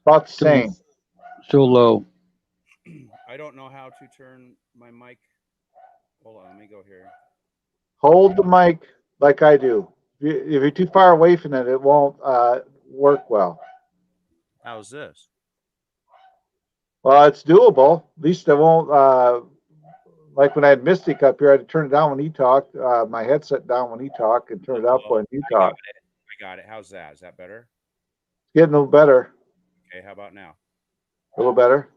About the same. Still low. I don't know how to turn my mic. Hold on, let me go here. Hold the mic like I do. If you're too far away from it, it won't work well. How's this? Well, it's doable. At least it won't. Like when I had Mystic up here, I had to turn it down when he talked. My headset down when he talked, and turn it up when he talked. I got it. How's that? Is that better? Getting a little better. Okay. How about now? A little better.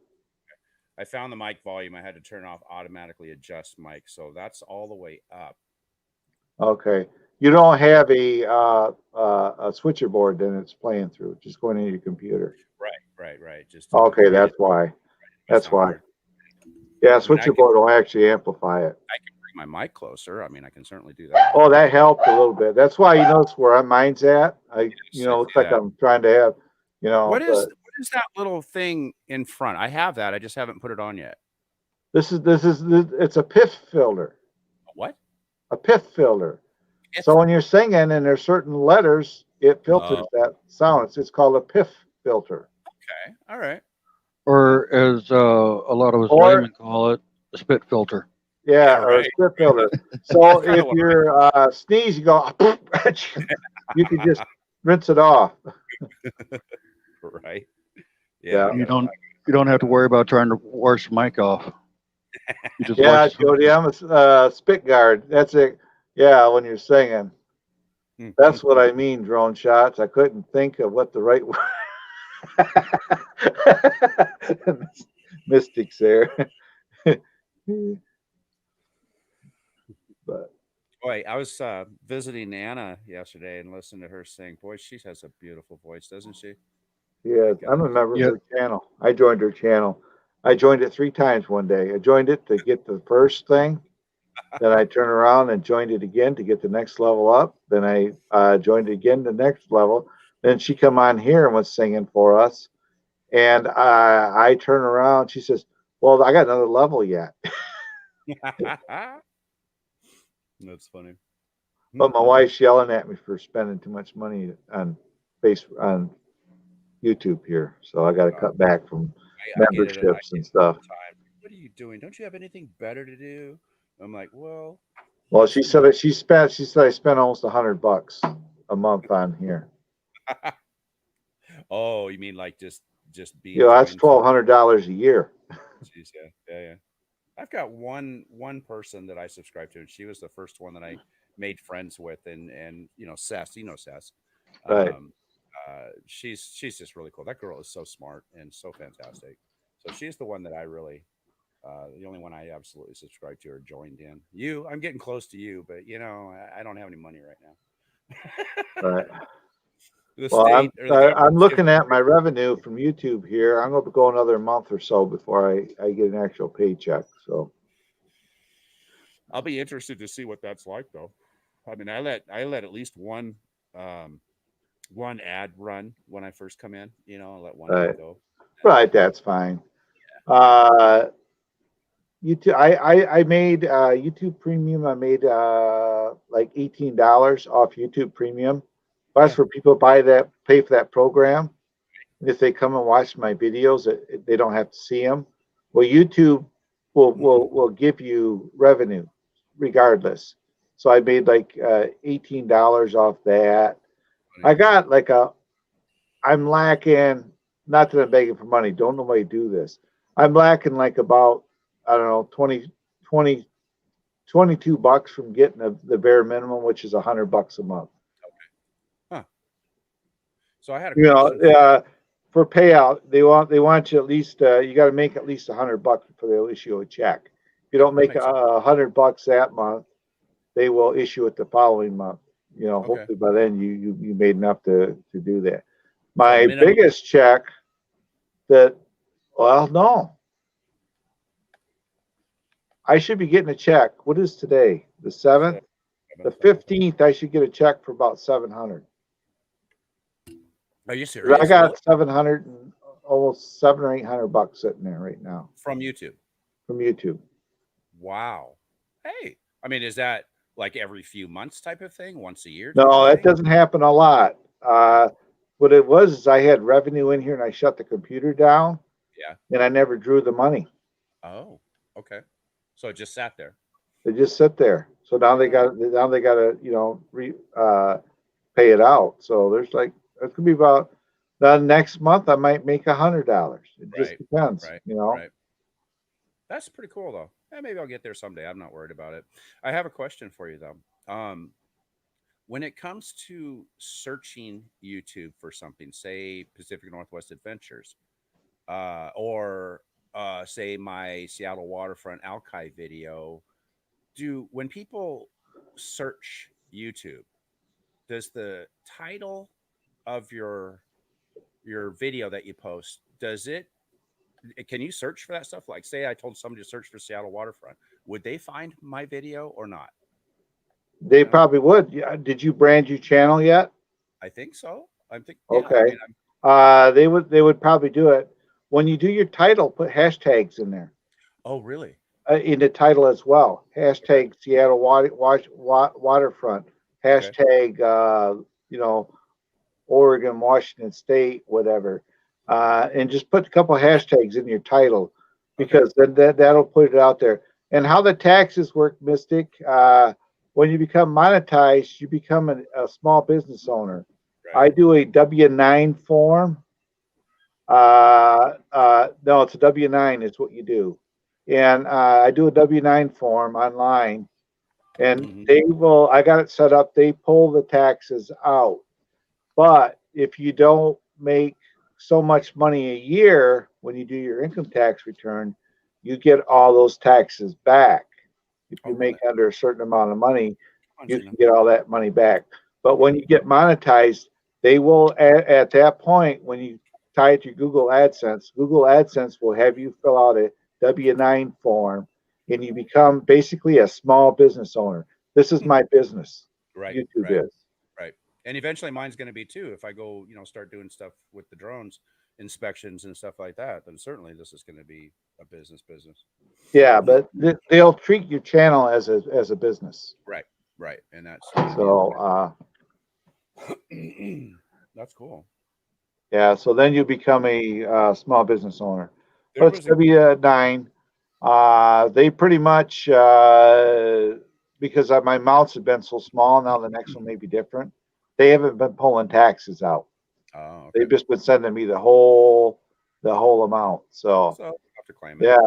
I found the mic volume. I had to turn off automatically adjust mic, so that's all the way up. Okay. You don't have a switcher board then it's playing through, just going into your computer. Right. Just Okay, I that's did why. my That's why. sound Yeah, I mean, switcher board will actually amplify it. I can bring my mic closer. I mean, I can certainly do that. Oh, that helped a little bit. That's why you notice where mine's at. Yes, I Looks see like that. I'm trying to have, What but is that little thing in front? I have that. I just haven't put it on yet. it's a PIF filter, What? a PIF filter. If- So when you're singing and there's certain letters, it filters Oh. that sound. It's called a PIF filter. Okay. All right. Or as a lot of us Or- laymen call it, a spit filter. Yeah, Yeah, or a right. spit filter. So That's kinda if what I you're sneeze, you go, you can just rinse it off. Right. Yeah. I You gotta- don't have to worry about trying to wash the mic off. You just Yeah, wash the- Jody, I'm a spit guard. That's it. Yeah, when you're singing. Mhm. That's what I mean, drone shots. I couldn't think of what the right word. Mystics there. But Boy, I was visiting Anna yesterday and listened to her sing. Boy, she has a beautiful voice, doesn't she? yeah, God. I'm a member of Yeah. her channel. I joined her channel. I joined it 3 times one day. I joined it to get the first thing. Then I turned around and joined it again to get the next level up. Then I joined it again the next level. Then she come on here and was singing for us. And I turn around. She says, "Well, I got another level yet." That's funny. But my wife's yelling at me for spending too much money on YouTube here, so I got to cut back from I get it. memberships and stuff. Time. What are you doing? Don't you have anything better to do? I'm like, well, Well, she said that she said I spent almost $100 a month on here. oh, you mean like just being? That's joined? $1,200 a year. Jeez, yeah. I've got one person that I subscribe to, and she was the first one that I made friends with, and Sess, Sess. Right. She's just really cool. That girl is so smart and so fantastic. So she's the one that I really, the only one I absolutely subscribe to or joined in. I'm getting close to you, but I don't have any money right now. Right. The Well, state or the government's I'm looking giving- at my revenue from YouTube here. I'm going to go another month or so before I get an actual paycheck. So I'll be interested to see what that's like, though. I mean, I let at least one ad run when I first come in. I let one ad Right. go. right, that's fine. YouTube, I made YouTube Premium. I made like $18 off YouTube Premium. That's for people to pay for that program. And if they come and watch my videos, they don't have to see them. Well, YouTube will give you revenue regardless. So I made like $18 off that. I got like I'm lacking. Not that I'm begging for money. Don't nobody do this. I'm lacking like about, I don't know, 22 bucks from getting the bare minimum, which is $100 a month. So I had a question. For payout, they want you at least, you got to make at least $100 before they'll issue a check. If you don't make Makes sense. $100 that month, they will issue it the following month. Okay. Hopefully by then you made enough to do that. My minimum- biggest check no. I should be getting a check. What is today? The 7th? The 15th, I should get a check for about 700. Are you serious? I got 700 and almost $700 or $800 sitting there right now From YouTube. from YouTube. Wow. Hey, I mean, is that like every few months type of thing? Once a year? type No, of that thing? doesn't happen a lot. What it was is I had revenue in here and I shut the computer down. Yeah. And I never drew the money. Oh, okay. So it just sat there. They just sit there. So now they got to pay it out. So there's like it could be about the next month I might make $100. It just Right, depends, Right. That's pretty cool, though. Maybe I'll get there someday. I'm not worried about it. I have a question for you, though. When it comes to searching YouTube for something, say Pacific Northwest Adventures, or say my Seattle waterfront Alki video, when people search YouTube, does the title of your video that you post, can you search for that stuff? Like, say I told somebody to search for Seattle waterfront, would they find my video or not? They You know? probably would. Yeah. Did you brand your channel yet? I think so. I think Okay. I mean, They would probably do it. When you do your title, put hashtags in there. oh, really? In the title as well. Hashtag Seattle waterfront. Okay. Hashtag Oregon, Washington State, whatever. And just put a couple hashtags in your title, because then that'll put it out there. And how the taxes work, Mystic, when you become monetized, you become a small business owner. Right. I do a W-9 form. No, it's a W-9 is what you do. And I do a W-9 form online, and I got it set up, they pull the taxes out. But if you don't make so much money a year when you do your income tax return, you get all those taxes back. If you make under a certain amount of money, you can get all that money back. But when you get monetized, they will, at that point, when you tie it to Google AdSense will have you fill out a W-9 form, and you become basically a small business owner. This is my business. Right. YouTube is. Right. And eventually mine's going to be too. If I go, start doing stuff with the drones, inspections and stuff like that, then certainly this is going to be a business. Yeah, but they'll treat your channel as a business. Right. And that's so that's cool. Yeah, so then you become a small business owner. There But it's W-9. They pretty much because my mounts have been so small, now the next one may be different. They haven't been pulling taxes out. Oh, okay. They've just been sending me the whole amount. So I'll have to claim it.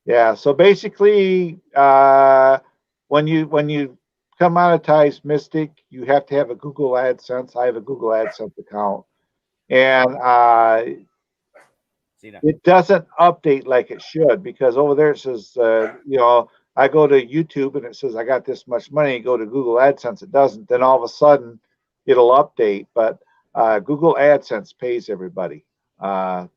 Yeah. So basically, when you come monetize Mystic, you have to have a Google AdSense. I have a Google AdSense account, and it doesn't update like it should, because over there it says, I go to YouTube and it says I got this much money. Go to Google AdSense, it doesn't. Then all of a sudden, it'll update. But Google AdSense pays everybody. That's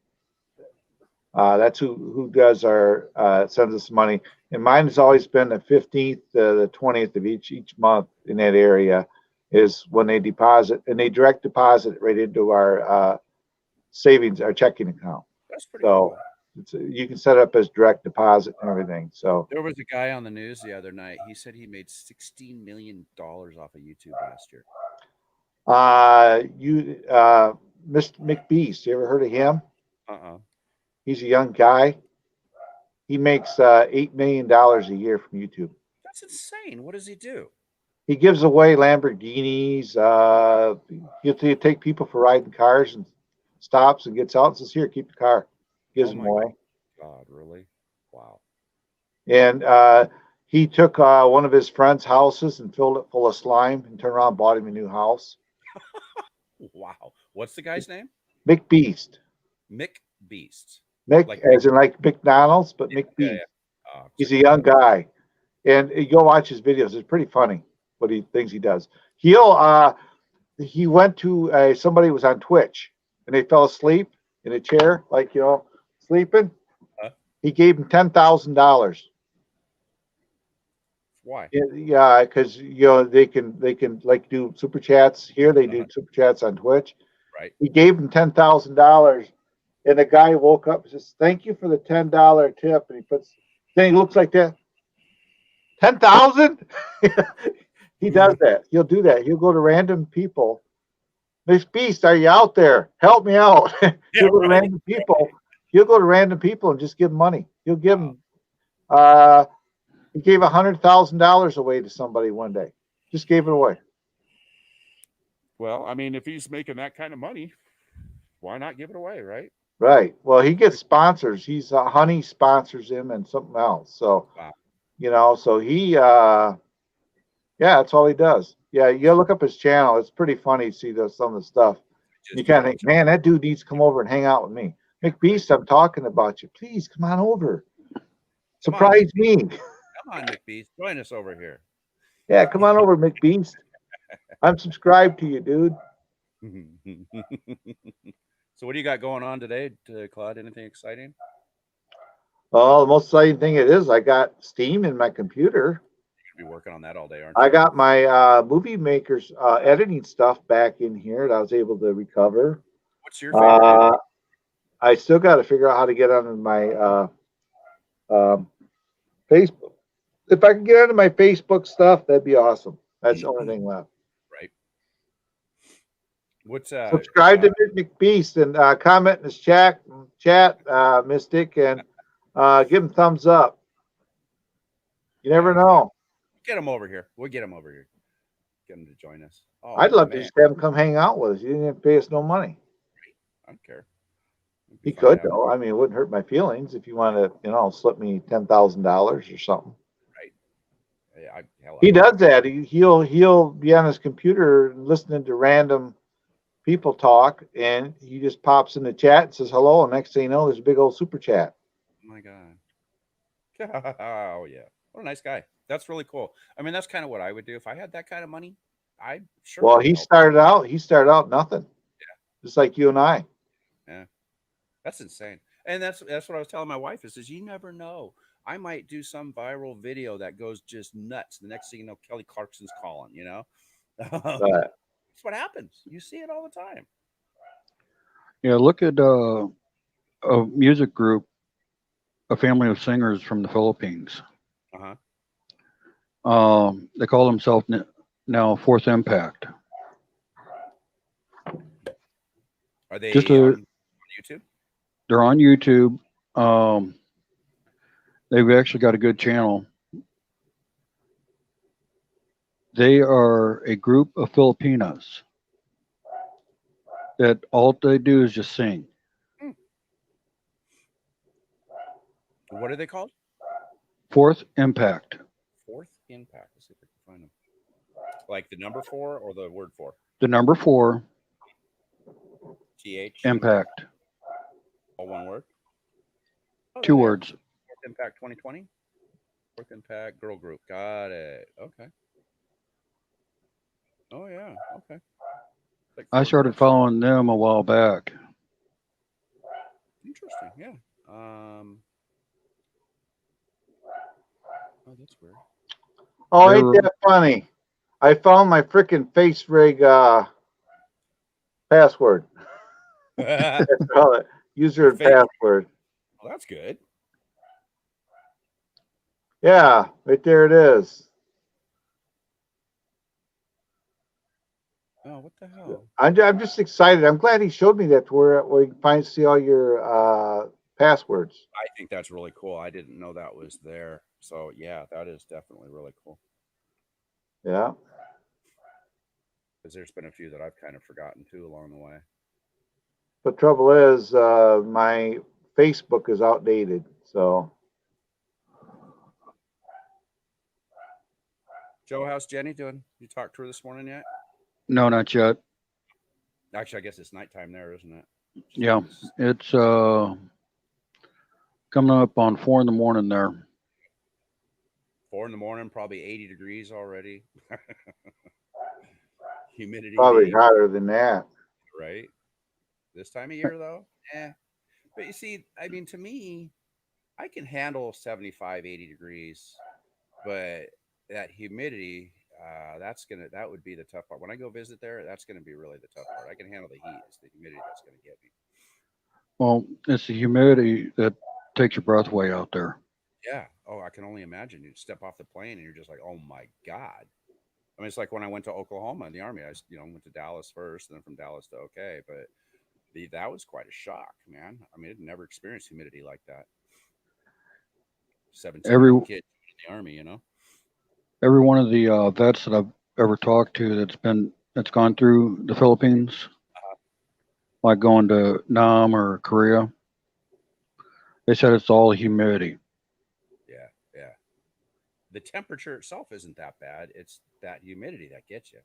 who does sends us money. And mine has always been the 15th, the 20th of each month in that area is when they deposit, and they direct deposit it right into our savings, our checking account. That's pretty cool. You can set up as direct deposit and everything. So there was a guy on the news the other night. He said he made $16 million off of YouTube last year. Mr. McBeast, you ever heard of him? Uh-uh. He's a young guy. He makes $8 million a year from YouTube. That's insane. What does he do? He gives away Lamborghinis. He'll take people for riding cars and stops and gets out and says, "Here, keep the car." Gives them away. God, really? Wow. And he took one of his friend's houses and filled it full of slime and turned around and bought him a new house. Wow. What's the guy's name? McBeast. McBeast. Mick, as in like McDonald's, but McBeast. Yeah. He's a young guy. And you go watch his videos. It's pretty funny what things he does. He went to somebody was on Twitch and they fell asleep in a chair, like, sleeping. He gave him $10,000. Why? Yeah, because they can like do super chats here. They do super chats on Twitch. Right. He gave him $10,000, and the guy woke up and says, "Thank you for the $10 tip." And then he looks like that. 10,000? He does that. He'll do that. He'll go to random people. "Miss Beast, are you out there? Help me out." He'll go to random people. He'll go to random people and just give them money. He'll give them. He gave $100,000 away to somebody one day. Just gave it away. Well, I mean, if he's making that kind of money, why not give it away, right? Right. Well, he gets sponsors. He's Honey sponsors him and something else. So, so he, that's all he does. Yeah, you gotta look up his channel. It's pretty funny to see some of the stuff. You kind of think, man, that dude needs to come over and hang out with me. McBeast, I'm talking about you. Please come on over. Come on, Surprise me. Come on, McBeast. Join us over here. Yeah, come on over, McBeast. I'm subscribed to you, dude. So what do you got going on today, Claude? Anything exciting? Oh, the most exciting thing it is, I got Steam in my computer. You're gonna be working on that all day, aren't I you? got my movie maker's editing stuff back in here that I was able to recover. What's your favorite? I still got to figure out how to get onto my Facebook. If I can get onto my Facebook stuff, that'd be awesome. That's the only thing left. Right. What's Subscribe to McBeast and comment in his chat, Mystic, and give him thumbs up. You never know. Get him over here. We'll get him over here. Get him to join us. Oh, I'd love to man. just have him come hang out with us. You didn't have to pay us no money. I don't care. It'd be He fun to could have him. though. I mean, it wouldn't hurt my feelings if you want to, slip me $10,000 or something. Yeah, He does that. He'll be on his computer listening to random people talk, and he just pops in the chat and says hello. And next thing you know, there's a big old super chat. Oh my god. Oh yeah. What a nice guy. That's really cool. I mean, that's kind of what I would do if I had that kind of money. I sure. Well, would he help. started out nothing. Yeah. Just like you and I. Yeah. That's insane. And that's what I was telling my wife is you never know. I might do some viral video that goes just nuts. The next thing you know, Kelly Clarkson's calling, But That's what happens. You see it all the time. Yeah, look at a music group, a family of singers from the Philippines. They call themselves now Fourth Impact. Are they Just on YouTube? They're on YouTube. They've actually got a good channel. They are a group of Filipinas that all they do is just sing. What are they called? Fourth Impact. Fourth Impact. Let's see if I can find them. Like the number 4 or the word 4? The number 4. TH. Impact. All one word? Oh, 2 words. Fourth Impact 2020? Fourth Impact Girl Group. Got it. Okay. Oh, yeah. Okay. Like I 4 started girls. following them a while back. Interesting. Yeah. Oh, that's weird. oh, ain't that funny? I found my freaking face rig password. Let's call it user and password. Well, that's good. Yeah, right there it is. Oh, what the hell? I'm just excited. I'm glad he showed me that to where you can see all your passwords. I think that's really cool. I didn't know that was there. So yeah, that is definitely really cool. Yeah. Because there's been a few that I've kind of forgotten too along the way. The trouble is, my Facebook is outdated. So. Joe, how's Jenny doing? You talked to her this morning yet? No, not yet. Actually, I guess it's nighttime there, isn't it? Yeah, it's coming up on 4 in the morning there. 4 in the morning, probably 80 degrees already. Humidity. Probably hotter than that. Right? This time of year, though? But you see, I mean, to me, I can handle 75, 80 degrees, but that humidity, that would be the tough part. When I go visit there, that's going to be really the tough part. I can handle the heat. It's the humidity that's going to get me. Well, it's the humidity that takes your breath away out there. Yeah. Oh, I can only imagine. You step off the plane and you're just like, oh my God. I mean, it's like when I went to Oklahoma in the Army. I went to Dallas first, and then from Dallas to OK. But that was quite a shock, man. I mean, I'd never experienced humidity like that. 17 kids in the Army, Every one of the vets that I've ever talked to that's gone through the Philippines, like going to Nam or Korea, they said it's all humidity. Yeah. The temperature itself isn't that bad. It's that humidity that gets you.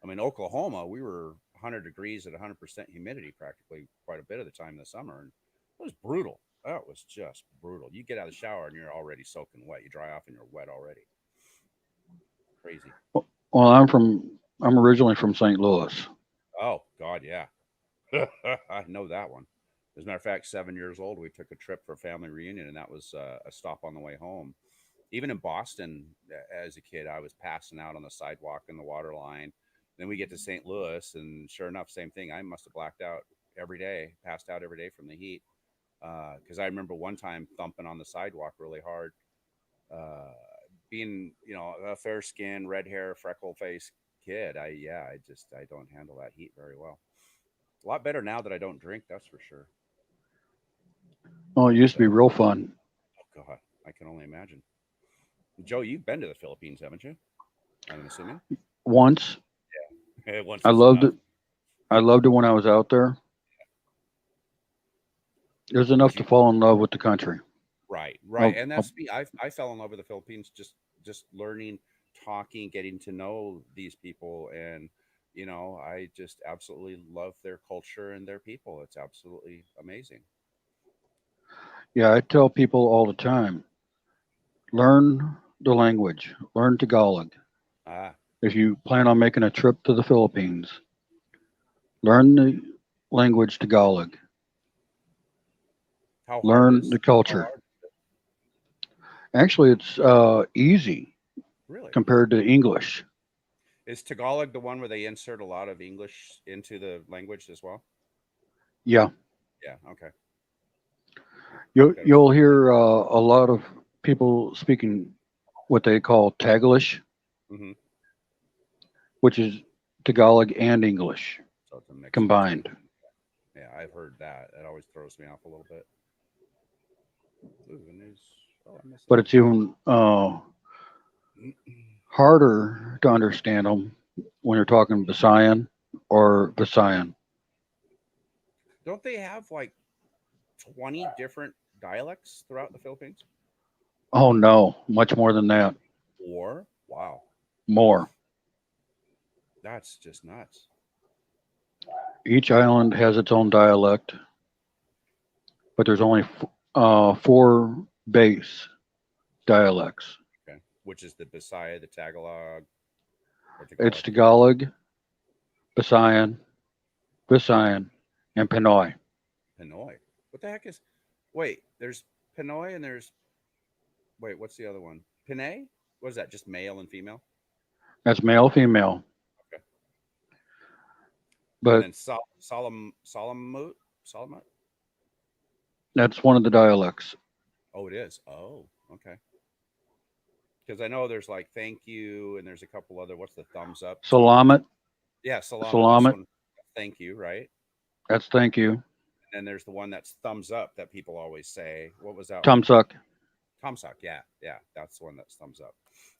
I mean, Oklahoma, we were 100 degrees at 100% humidity practically quite a bit of the time in the summer. And was brutal. That was just brutal. You get out of the shower and you're already soaking wet. You dry off and you're wet already. Crazy. Well, I'm originally from St. Louis. Oh God, yeah. I know that one. As a matter of fact, 7 years old, we took a trip for a family reunion, and that was a stop on the way home. Even in Boston, as a kid, I was passing out on the sidewalk in the water line. Then we get to St. Louis, and sure enough, same thing. I must have blacked out every day, passed out every day from the heat. Because I remember one time thumping on the sidewalk really hard. Being, a fair skin, red hair, freckle face kid, I don't handle that heat very well. A lot better now that I don't drink, that's for sure. Oh, it used to be real fun. Oh God, I can only imagine. Joe, you've been to the Philippines, haven't you? I'm assuming. Once. Once I is loved enough. it. I loved it when I was out there. It was enough to fall in love with the country. Right. I'll- And that's me. I fell in love with the Philippines just learning, talking, getting to know these people, and I just absolutely love their culture and their people. It's absolutely amazing. Yeah, I tell people all the time, learn the language, learn Tagalog. Ah, If you plan on making a trip to the Philippines, learn the language Tagalog, how hard learn is the how culture. hard is it? Actually, it's easy Really? compared to English. Is Tagalog the one where they insert a lot of English into the language as well? Yeah, Yeah. Okay. you'll hear a lot of people speaking what they call Taglish, Mm-hmm. which is Tagalog and English So it's a mix combined. Yeah, I've heard that. It always throws me off a little bit. Ooh, the news. Oh, I missed But it. it's even harder to understand them when you're talking Visayan or Visayan. Don't they have like 20 different dialects throughout the Philippines? Oh no, much more than that. Or wow, More. that's just nuts. Each island has its own dialect, but there's only four base dialects. Okay, which is the Bisaya, the Tagalog, or It's Tagalog? Tagalog, Visayan, Visayan, and Pinoy. Pinoy. What the heck is? Wait, there's Pinoy and there's wait, what's the other one? Pinay? What is that? Just male and female? That's male, female. Okay. But And then Salamut? that's one of the dialects. Oh, it is. Oh, okay. Because I know there's like thank you, and there's a couple other. What's the thumbs up? Salamat, Yeah, salamat. This Salamat. one, thank you, right? That's thank you. And then there's the one that's thumbs up that people always say. What was that? Tumsuck. Tomsuck. Yeah, that's the one that's thumbs up.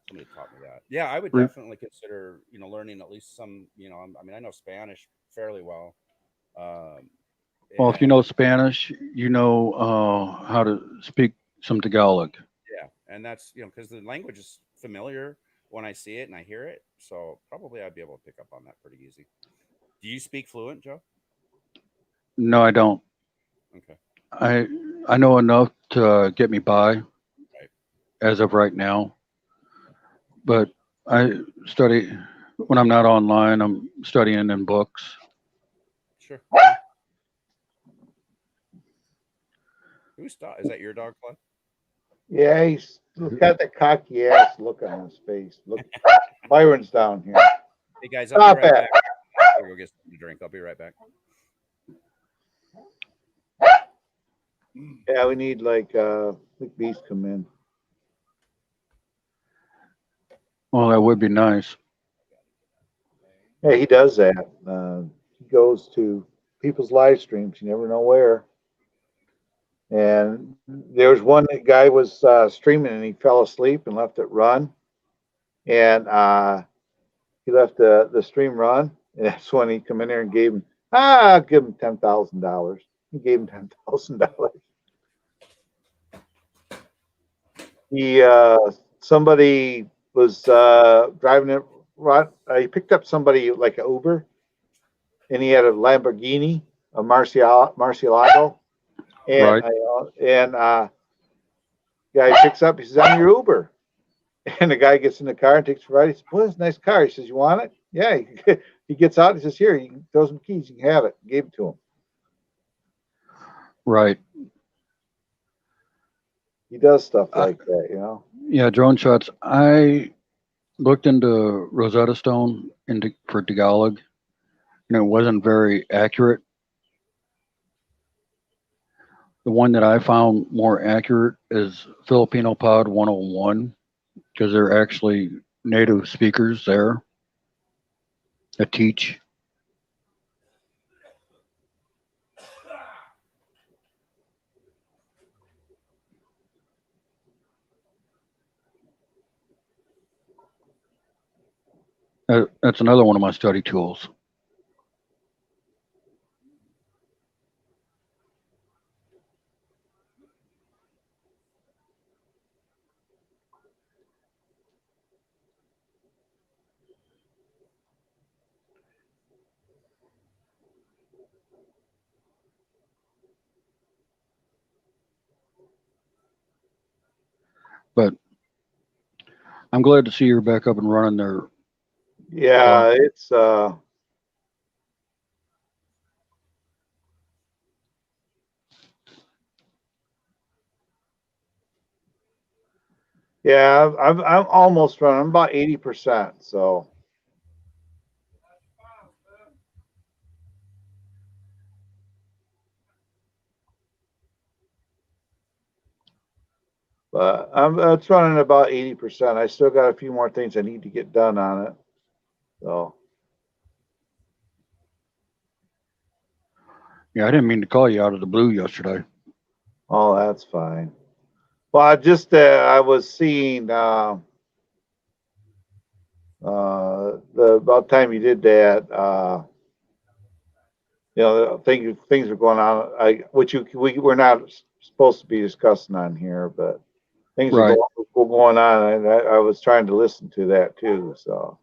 Somebody taught me that. Yeah, I would Re- definitely consider learning at least some. I mean, I know Spanish fairly well. Well, if you And know Spanish, you know how to speak some Tagalog. yeah, and that's because the language is familiar when I see it and I hear it, so probably I'd be able to pick up on that pretty easy. Do you speak fluent, Joe? No, I don't. Okay. I know enough to get me by Right. as of right now, but I study when I'm not online. I'm studying in books. Sure. Who's dog? Is that your dog, Claude? Yeah, he's got that cocky ass look on his face. Look, Byron's down here. Hey guys, I'll Stop be right it. back. I'll go get something to drink. I'll be right back. Yeah, we need like beast come in. Well, that would be nice. Yeah, he does that. He goes to people's live streams. You never know where. And there was one guy was streaming and he fell asleep and left it run. And he left the stream run. And that's when he come in there and gave him give him $10,000. He gave him $10,000. He somebody was driving it. He picked up somebody like an Uber, and he had a Lamborghini, a Murcielago, And Right. guy picks up. He says, "I'm your Uber." And the guy gets in the car and takes a ride. He says, "Boy, it's a nice car." He says, "You want it?" Yeah. He gets out. He says, "Here, you can throw some keys. You can have it." Gave it to him. Right. He does stuff like that, you know. Yeah, drone shots. I looked into Rosetta Stone for Tagalog, and it wasn't very accurate. The one that I found more accurate is Filipino Pod 101, because they're actually native speakers there that teach. That's another one of my study tools. But I'm glad to see you're back up and running there. Yeah, it's yeah, I'm almost running. I'm about 80%. So but it's running about 80%. I still got a few more things I need to get done on it. So Yeah, I didn't mean to call you out of the blue yesterday. oh, that's fine. Well, I was seeing the about time you did that, you know, things are going on. Which we're not supposed to be discussing on here, but things are Right. going on. And I was trying to listen to that too. So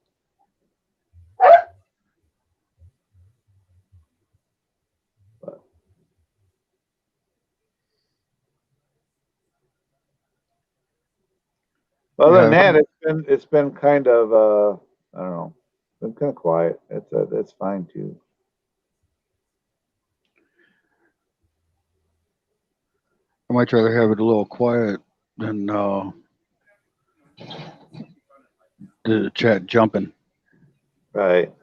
other than Yeah, that, it's been kind of I don't know, been kind of quiet. That's fine too. I might rather have it a little quiet than the chat jumping. Right.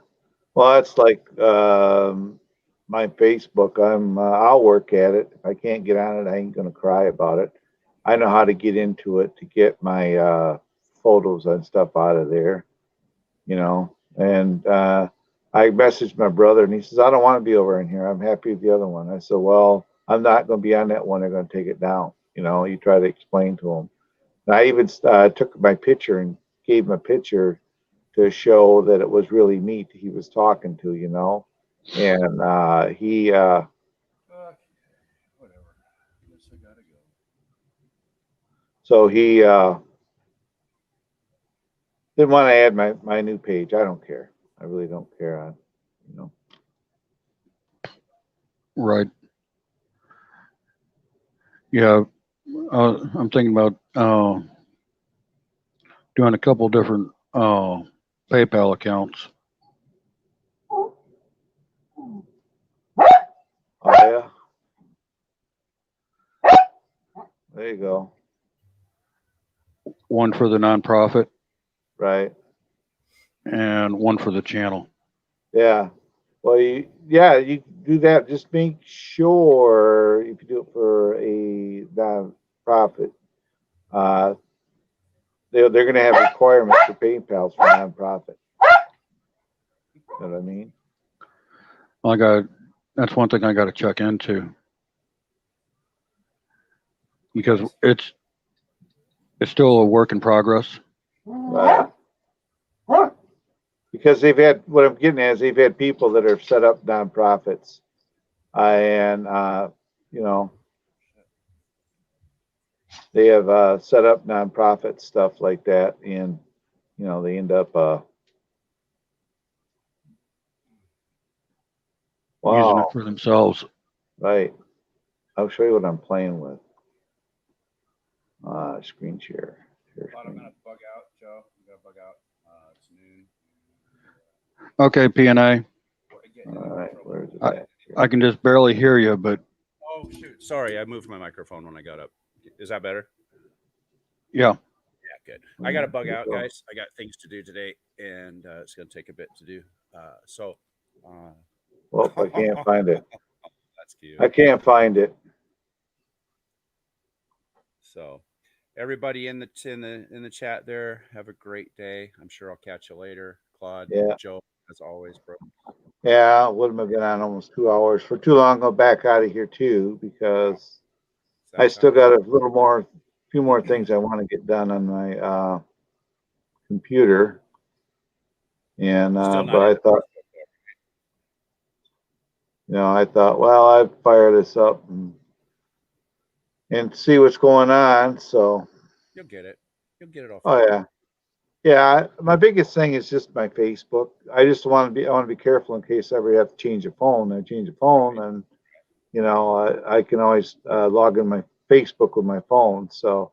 Well, that's like my Facebook. I'll work at it. If I can't get on it, I ain't gonna cry about it. I know how to get into it to get my photos and stuff out of there, you know. And I messaged my brother, and he says, "I don't want to be over in here. I'm happy with the other one." I said, "Well, I'm not going to be on that one. They're going to take it down." You know, you try to explain to them. And I even took my picture and gave him a picture to show that it was really me he was talking to, you know. And he Whatever. I guess I gotta go. so he didn't want to add my new page. I don't care. I really don't care. You know. Right. Yeah, I'm thinking about doing a couple different PayPal accounts. Oh yeah. There you go. One for the nonprofit Right. and one for the channel. Yeah. Well, you do that. Just make sure if you do it for a nonprofit, uh, they're going to have requirements for PayPal for nonprofit. You know what I mean? That's one thing I got to check into, because it's still a work in progress. Right. Because what I'm getting at is they've had people that have set up nonprofits, and you know, they have set up nonprofit stuff like that, and you know, they end up Using it wow, for themselves. right. I'll show you what I'm playing with. Screen share. Thought I'm gonna bug out, Joe. I'm gonna bug out. It's noon. Okay, PNA. All right, where's it I- at? I can just barely hear you, but Oh shoot! Sorry, I moved my microphone when I got up. Is that better? yeah. Yeah, good. I got to bug Here we out, go. guys. I got things to do today, and it's gonna take a bit to do. So Well, I can't find it. that's cute. I can't find it. So, everybody in the chat there, have a great day. I'm sure I'll catch you later, Claude. Yeah. Joe, as always, bro. Yeah, what am I been on almost 2 hours? For too long, I'll back out of here too because I still got a few more things I want to get done on my computer. And Still not but I in- thought, well, I'd fire this up and see what's going on. So, You'll get it. You'll get it all. oh yeah, yeah. My biggest thing is just my Facebook. I want to be careful in case I ever have to change a phone. I change a phone, and I can always log in my Facebook with my phone. So,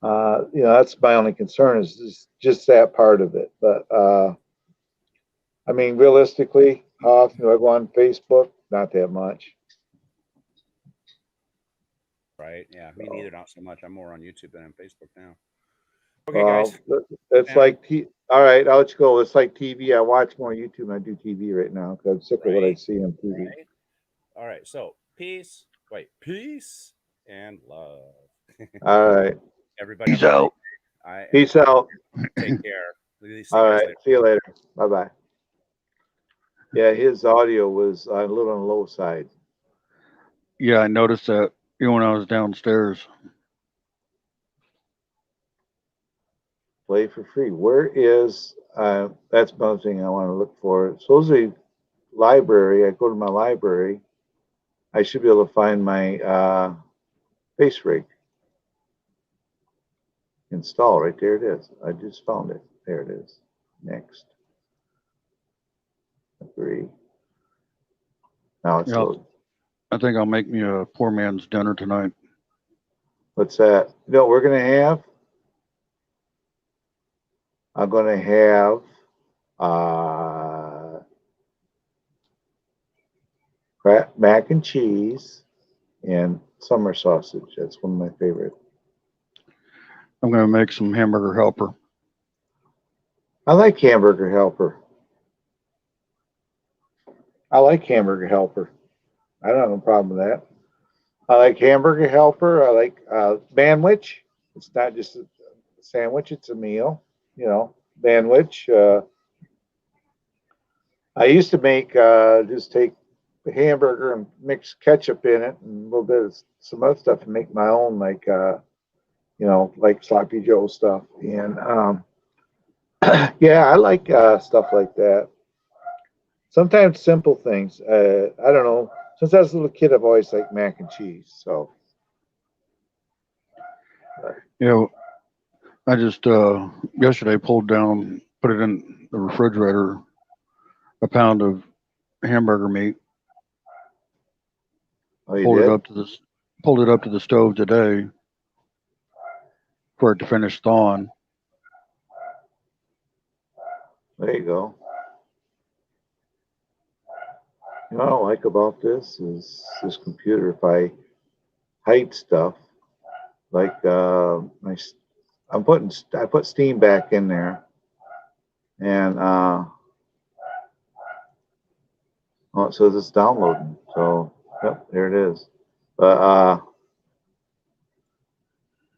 that's my only concern is just that part of it. But I mean, realistically, how often do I go on Facebook? Not that much. Right? Yeah, me neither. Not so much. I'm more on YouTube than on Facebook now. Okay, guys. It's Yeah. like all right, I'll let you go. It's like TV. I watch more YouTube than I do TV right now because I'm sick of what I Right. see on TV. Right? All right. So peace and love. All right. Everybody. Peace out. Peace out. Take care. See All you guys right. later. See you later. Bye bye. Yeah, his audio was a little on the low side. Yeah, I noticed that when I was downstairs. Play for free. Where is that's another thing I want to look for. Supposedly library. I go to my library. I should be able to find my face rig. Install right there. It is. I just found it. There it is. Next. Agree. Now it's Yeah. loaded. I think I'll make me a poor man's dinner tonight. What's that? You know what we're gonna have? I'm gonna have mac and cheese and summer sausage. That's one of my favorite. I'm going to make some hamburger helper. I like hamburger helper. I don't have a problem with that. I like hamburger helper. I like sandwich. It's not just a sandwich, it's a meal. Sandwich. I used to make just take the hamburger and mix ketchup in it and a little bit of some other stuff and make my own, like like Sloppy Joe stuff. And yeah, I like stuff like that. Sometimes simple things. I don't know. Since I was a little kid, I've always liked mac and cheese. So I just yesterday put it in the refrigerator, a pound of hamburger meat. Pulled it up to the stove today for it to finish thawing. There you go. You know what I like about this is this computer. If I hide stuff, like I put Steam back in there, and it says it's downloading. So yep, there it is. But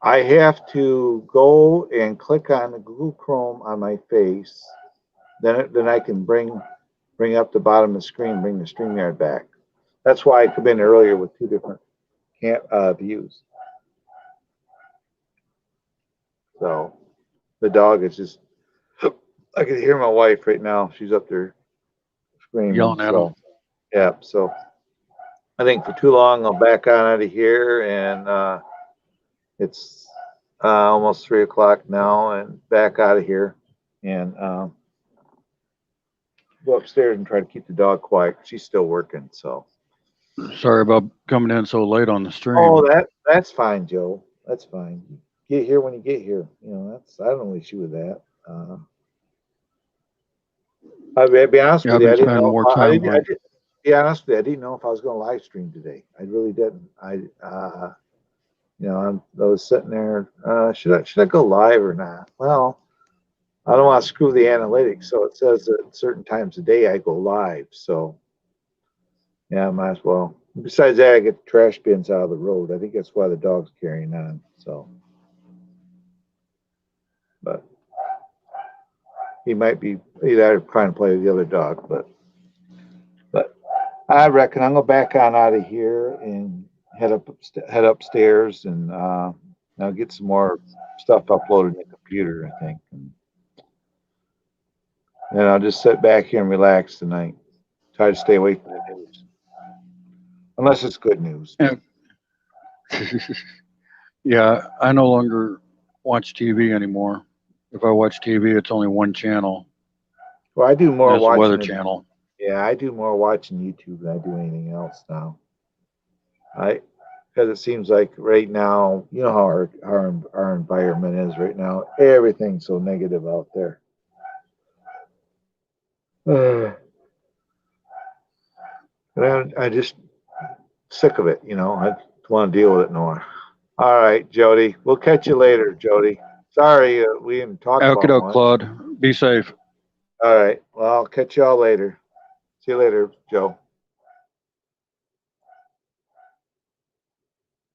I have to go and click on the Google Chrome on my face. Then I can bring up the bottom of the screen, bring the StreamYard back. That's why I come in earlier with two different views. So the dog is just, I can hear my wife right now. She's up there screaming. Yelling at him. Yeah, so I think for too long, I'll back on out of here. And it's almost 3 o'clock now, and back out of here. And go upstairs and try to keep the dog quiet. She's still working, so Sorry about coming in so late on the stream. Oh, that's fine, Joe. That's fine. Get here when you get here. You know, that's I don't know issue with that. I'll be honest Yeah, with I've you. I been didn't spending know. more I time didn't. like Be honest with you. I didn't know if I was going to live stream today. I really didn't. You know, I was sitting there. Should I go live or not? Well, I don't want to screw the analytics. So it says that at certain times of day I go live. So yeah, I might as well. Besides that, I get the trash bins out of the road. I think that's why the dog's carrying on. So, but he might be either trying to play with the other dog. But I reckon I'm gonna back on out of here and head upstairs and I'll get some more stuff uploaded in the computer. I think, and I'll just sit back here and relax tonight. Try to stay away from the news, unless it's good news. yeah, I no longer watch TV anymore. If I watch TV, it's only one channel. Well, I do more That's the watching. Weather Channel. Yeah, I do more watching YouTube than I do anything else now. Because it seems like right now, you know how our environment is right now. Everything's so negative out there. And I just sick of it, you know. I don't want to deal with it no more. All right, Jody. We'll catch you later, Jody. Sorry, we didn't talk Okie about doke, much. Claude. Be safe. All right. Well, I'll catch y'all later. See you later, Joe.